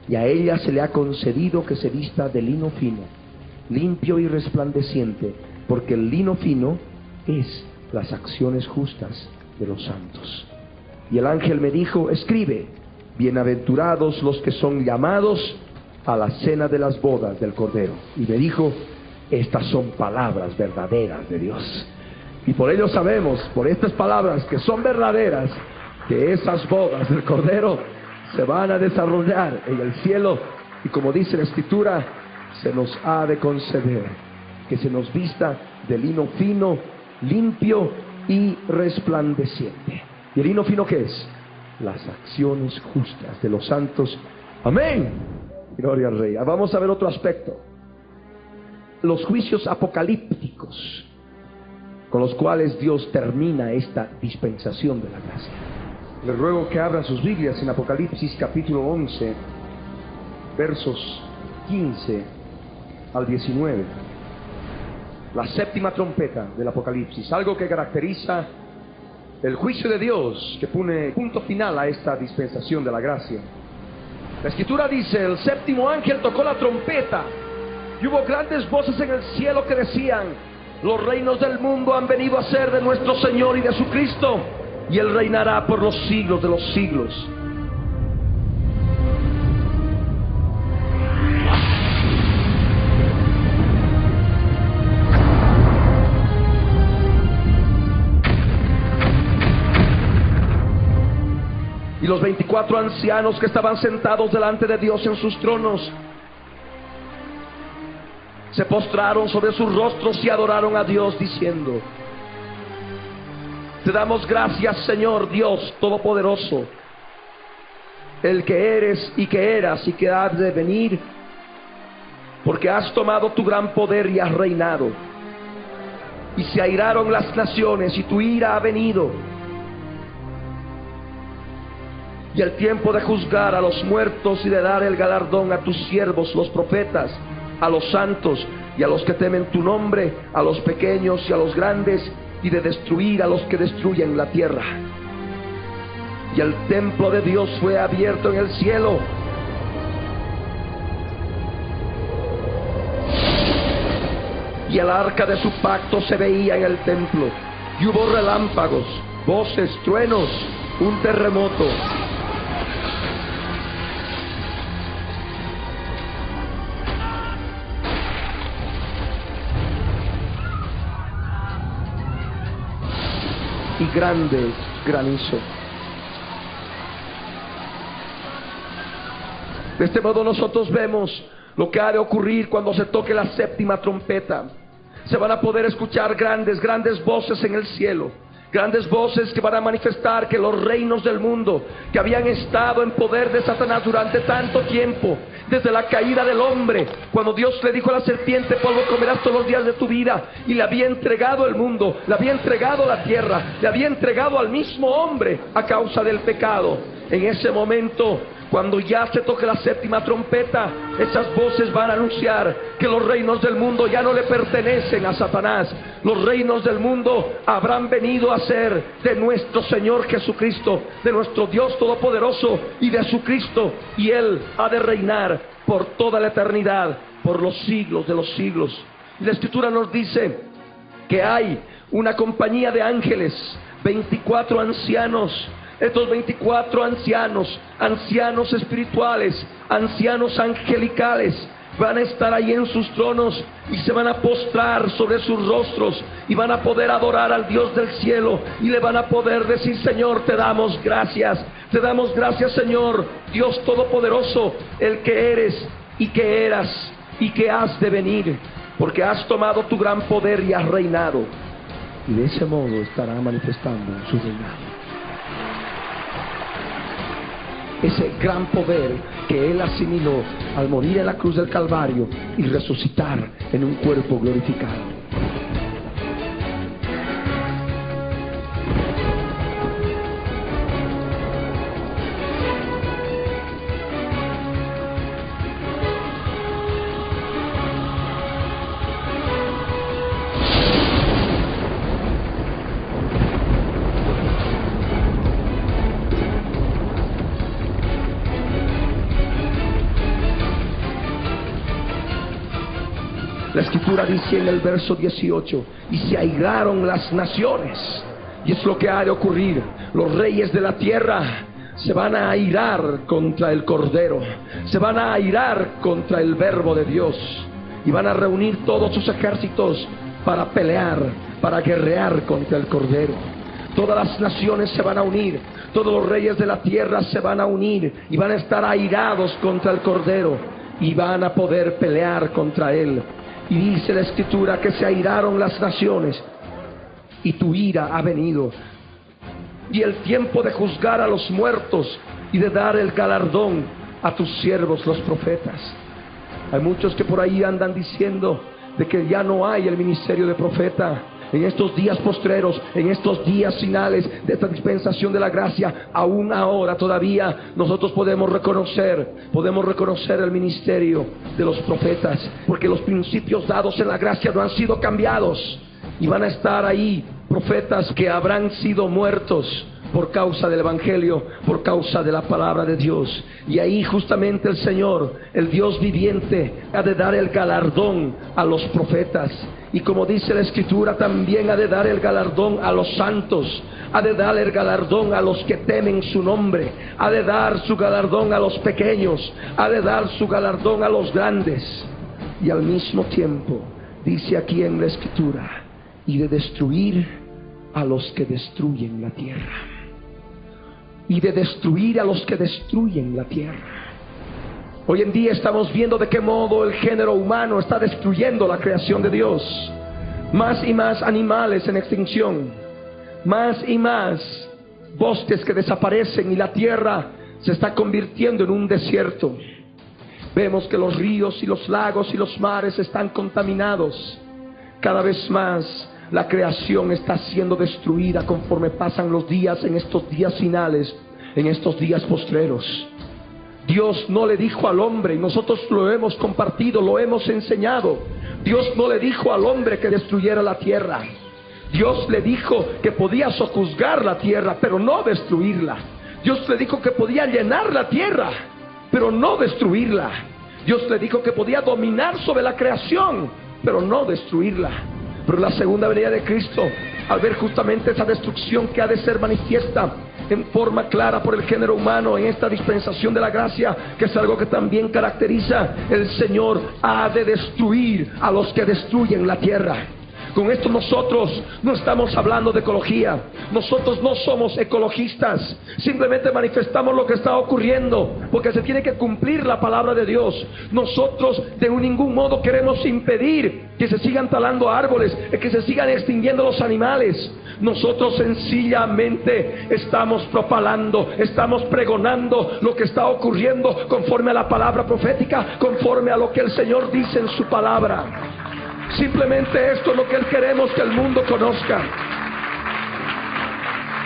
Y a ella se le ha concedido que se vista de lino fino, limpio y resplandeciente, porque el lino fino es las acciones justas de los santos. Y el ángel me dijo: escribe, bienaventurados los que son llamados a la cena de las bodas del Cordero. Y me dijo: estas son palabras verdaderas de Dios. Y por ello sabemos, por estas palabras que son verdaderas, que esas bodas del Cordero se van a desarrollar en el cielo. Y como dice la Escritura, se nos ha de conceder que se nos vista de lino fino, limpio y resplandeciente. ¿Y el lino fino qué es? Las acciones justas de los santos. Amén. Gloria al Rey. Vamos a ver otro aspecto: los juicios apocalípticos con los cuales Dios termina esta dispensación de la gracia. Les ruego que abran sus Biblias en Apocalipsis capítulo 11, versos 15 al 19. La séptima trompeta del Apocalipsis, algo que caracteriza el juicio de Dios, que pone punto final a esta dispensación de la gracia. La Escritura dice: el séptimo ángel tocó la trompeta, y hubo grandes voces en el cielo que decían: los reinos del mundo han venido a ser de nuestro Señor y de su Cristo, y Él reinará por los siglos de los siglos. Y los 24 ancianos que estaban sentados delante de Dios en sus tronos se postraron sobre sus rostros y adoraron a Dios diciendo: te damos gracias, Señor Dios Todopoderoso, el que eres y que eras y que has de venir, porque has tomado tu gran poder y has reinado. Y se airaron las naciones y tu ira ha venido. Y el tiempo de juzgar a los muertos y de dar el galardón a tus siervos los profetas, a los santos y a los que temen tu nombre, a los pequeños y a los grandes, y de destruir a los que destruyen la tierra. Y el templo de Dios fue abierto en el cielo, y el arca de su pacto se veía en el templo, y hubo relámpagos, voces, truenos, un terremoto. Y grande granizo. De este modo nosotros vemos lo que ha de ocurrir cuando se toque la séptima trompeta. Se van a poder escuchar grandes voces en el cielo, grandes voces que van a manifestar que los reinos del mundo, que habían estado en poder de Satanás durante tanto tiempo, desde la caída del hombre, cuando Dios le dijo a la serpiente: polvo comerás todos los días de tu vida, y le había entregado el mundo, le había entregado la tierra, le había entregado al mismo hombre a causa del pecado. En ese momento, cuando ya se toque la séptima trompeta, esas voces van a anunciar que los reinos del mundo ya no le pertenecen a Satanás. Los reinos del mundo habrán venido a ser de nuestro Señor Jesucristo, de nuestro Dios Todopoderoso y de su Cristo, y Él ha de reinar por toda la eternidad, por los siglos de los siglos. Y la Escritura nos dice que hay una compañía de ángeles, 24 ancianos. Estos 24 ancianos, ancianos espirituales, ancianos angelicales, van a estar ahí en sus tronos y se van a postrar sobre sus rostros y van a poder adorar al Dios del cielo y le van a poder decir: Señor, te damos gracias, Te damos gracias, Señor, Dios Todopoderoso, el que eres y que eras y que has de venir, porque has tomado tu gran poder y has reinado, y de ese modo estará manifestando su reinado. Ese gran poder que Él asimiló al morir en la cruz del Calvario y resucitar en un cuerpo glorificado. La Escritura dice en el verso 18, y se airaron las naciones. Y es lo que ha de ocurrir. Los reyes de la tierra se van a airar contra el Cordero, se van a airar contra el Verbo de Dios, y van a reunir todos sus ejércitos para pelear, para guerrear contra el Cordero. Todas las naciones se van a unir, todos los reyes de la tierra se van a unir y van a estar airados contra el Cordero y van a poder pelear contra Él. Y dice la Escritura que se airaron las naciones y tu ira ha venido, y el tiempo de juzgar a los muertos y de dar el galardón a tus siervos los profetas. Hay muchos que por ahí andan diciendo de que ya no hay el ministerio de profeta. En estos días postreros, en estos días finales de esta dispensación de la gracia, aún ahora todavía nosotros podemos reconocer el ministerio de los profetas, porque los principios dados en la gracia no han sido cambiados, y van a estar ahí profetas que habrán sido muertos por causa del Evangelio, por causa de la palabra de Dios. Y ahí justamente el Señor, el Dios viviente, ha de dar el galardón a los profetas. Y como dice la Escritura, también ha de dar el galardón a los santos, ha de dar el galardón a los que temen su nombre, ha de dar su galardón a los pequeños, ha de dar su galardón a los grandes. Y al mismo tiempo, dice aquí en la Escritura, y de destruir a los que destruyen la tierra. Y de destruir a los que destruyen la tierra. Hoy en día estamos viendo de qué modo el género humano está destruyendo la creación de Dios. Más y más animales en extinción, más y más bosques que desaparecen, y la tierra se está convirtiendo en un desierto. Vemos que los ríos y los lagos y los mares están contaminados. Cada vez más la creación está siendo destruida conforme pasan los días, en estos días finales, en estos días postreros. Dios no le dijo al hombre, y nosotros lo hemos compartido, lo hemos enseñado. Dios no le dijo al hombre que destruyera la tierra. Dios le dijo que podía sojuzgar la tierra, pero no destruirla. Dios le dijo que podía llenar la tierra, pero no destruirla. Dios le dijo que podía dominar sobre la creación, pero no destruirla. Pero la segunda venida de Cristo, al ver justamente esa destrucción que ha de ser manifiesta en forma clara por el género humano en esta dispensación de la gracia, que es algo que también caracteriza, el Señor ha de destruir a los que destruyen la tierra. Con esto nosotros no estamos hablando de ecología, nosotros no somos ecologistas, simplemente manifestamos lo que está ocurriendo, porque se tiene que cumplir la palabra de Dios. Nosotros de ningún modo queremos impedir que se sigan talando árboles, que se sigan extinguiendo los animales. Nosotros sencillamente estamos propalando, estamos pregonando lo que está ocurriendo conforme a la palabra profética, conforme a lo que el Señor dice en su palabra. Simplemente esto es lo que queremos que el mundo conozca.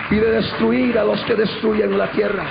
Y de destruir a los que destruyen la tierra.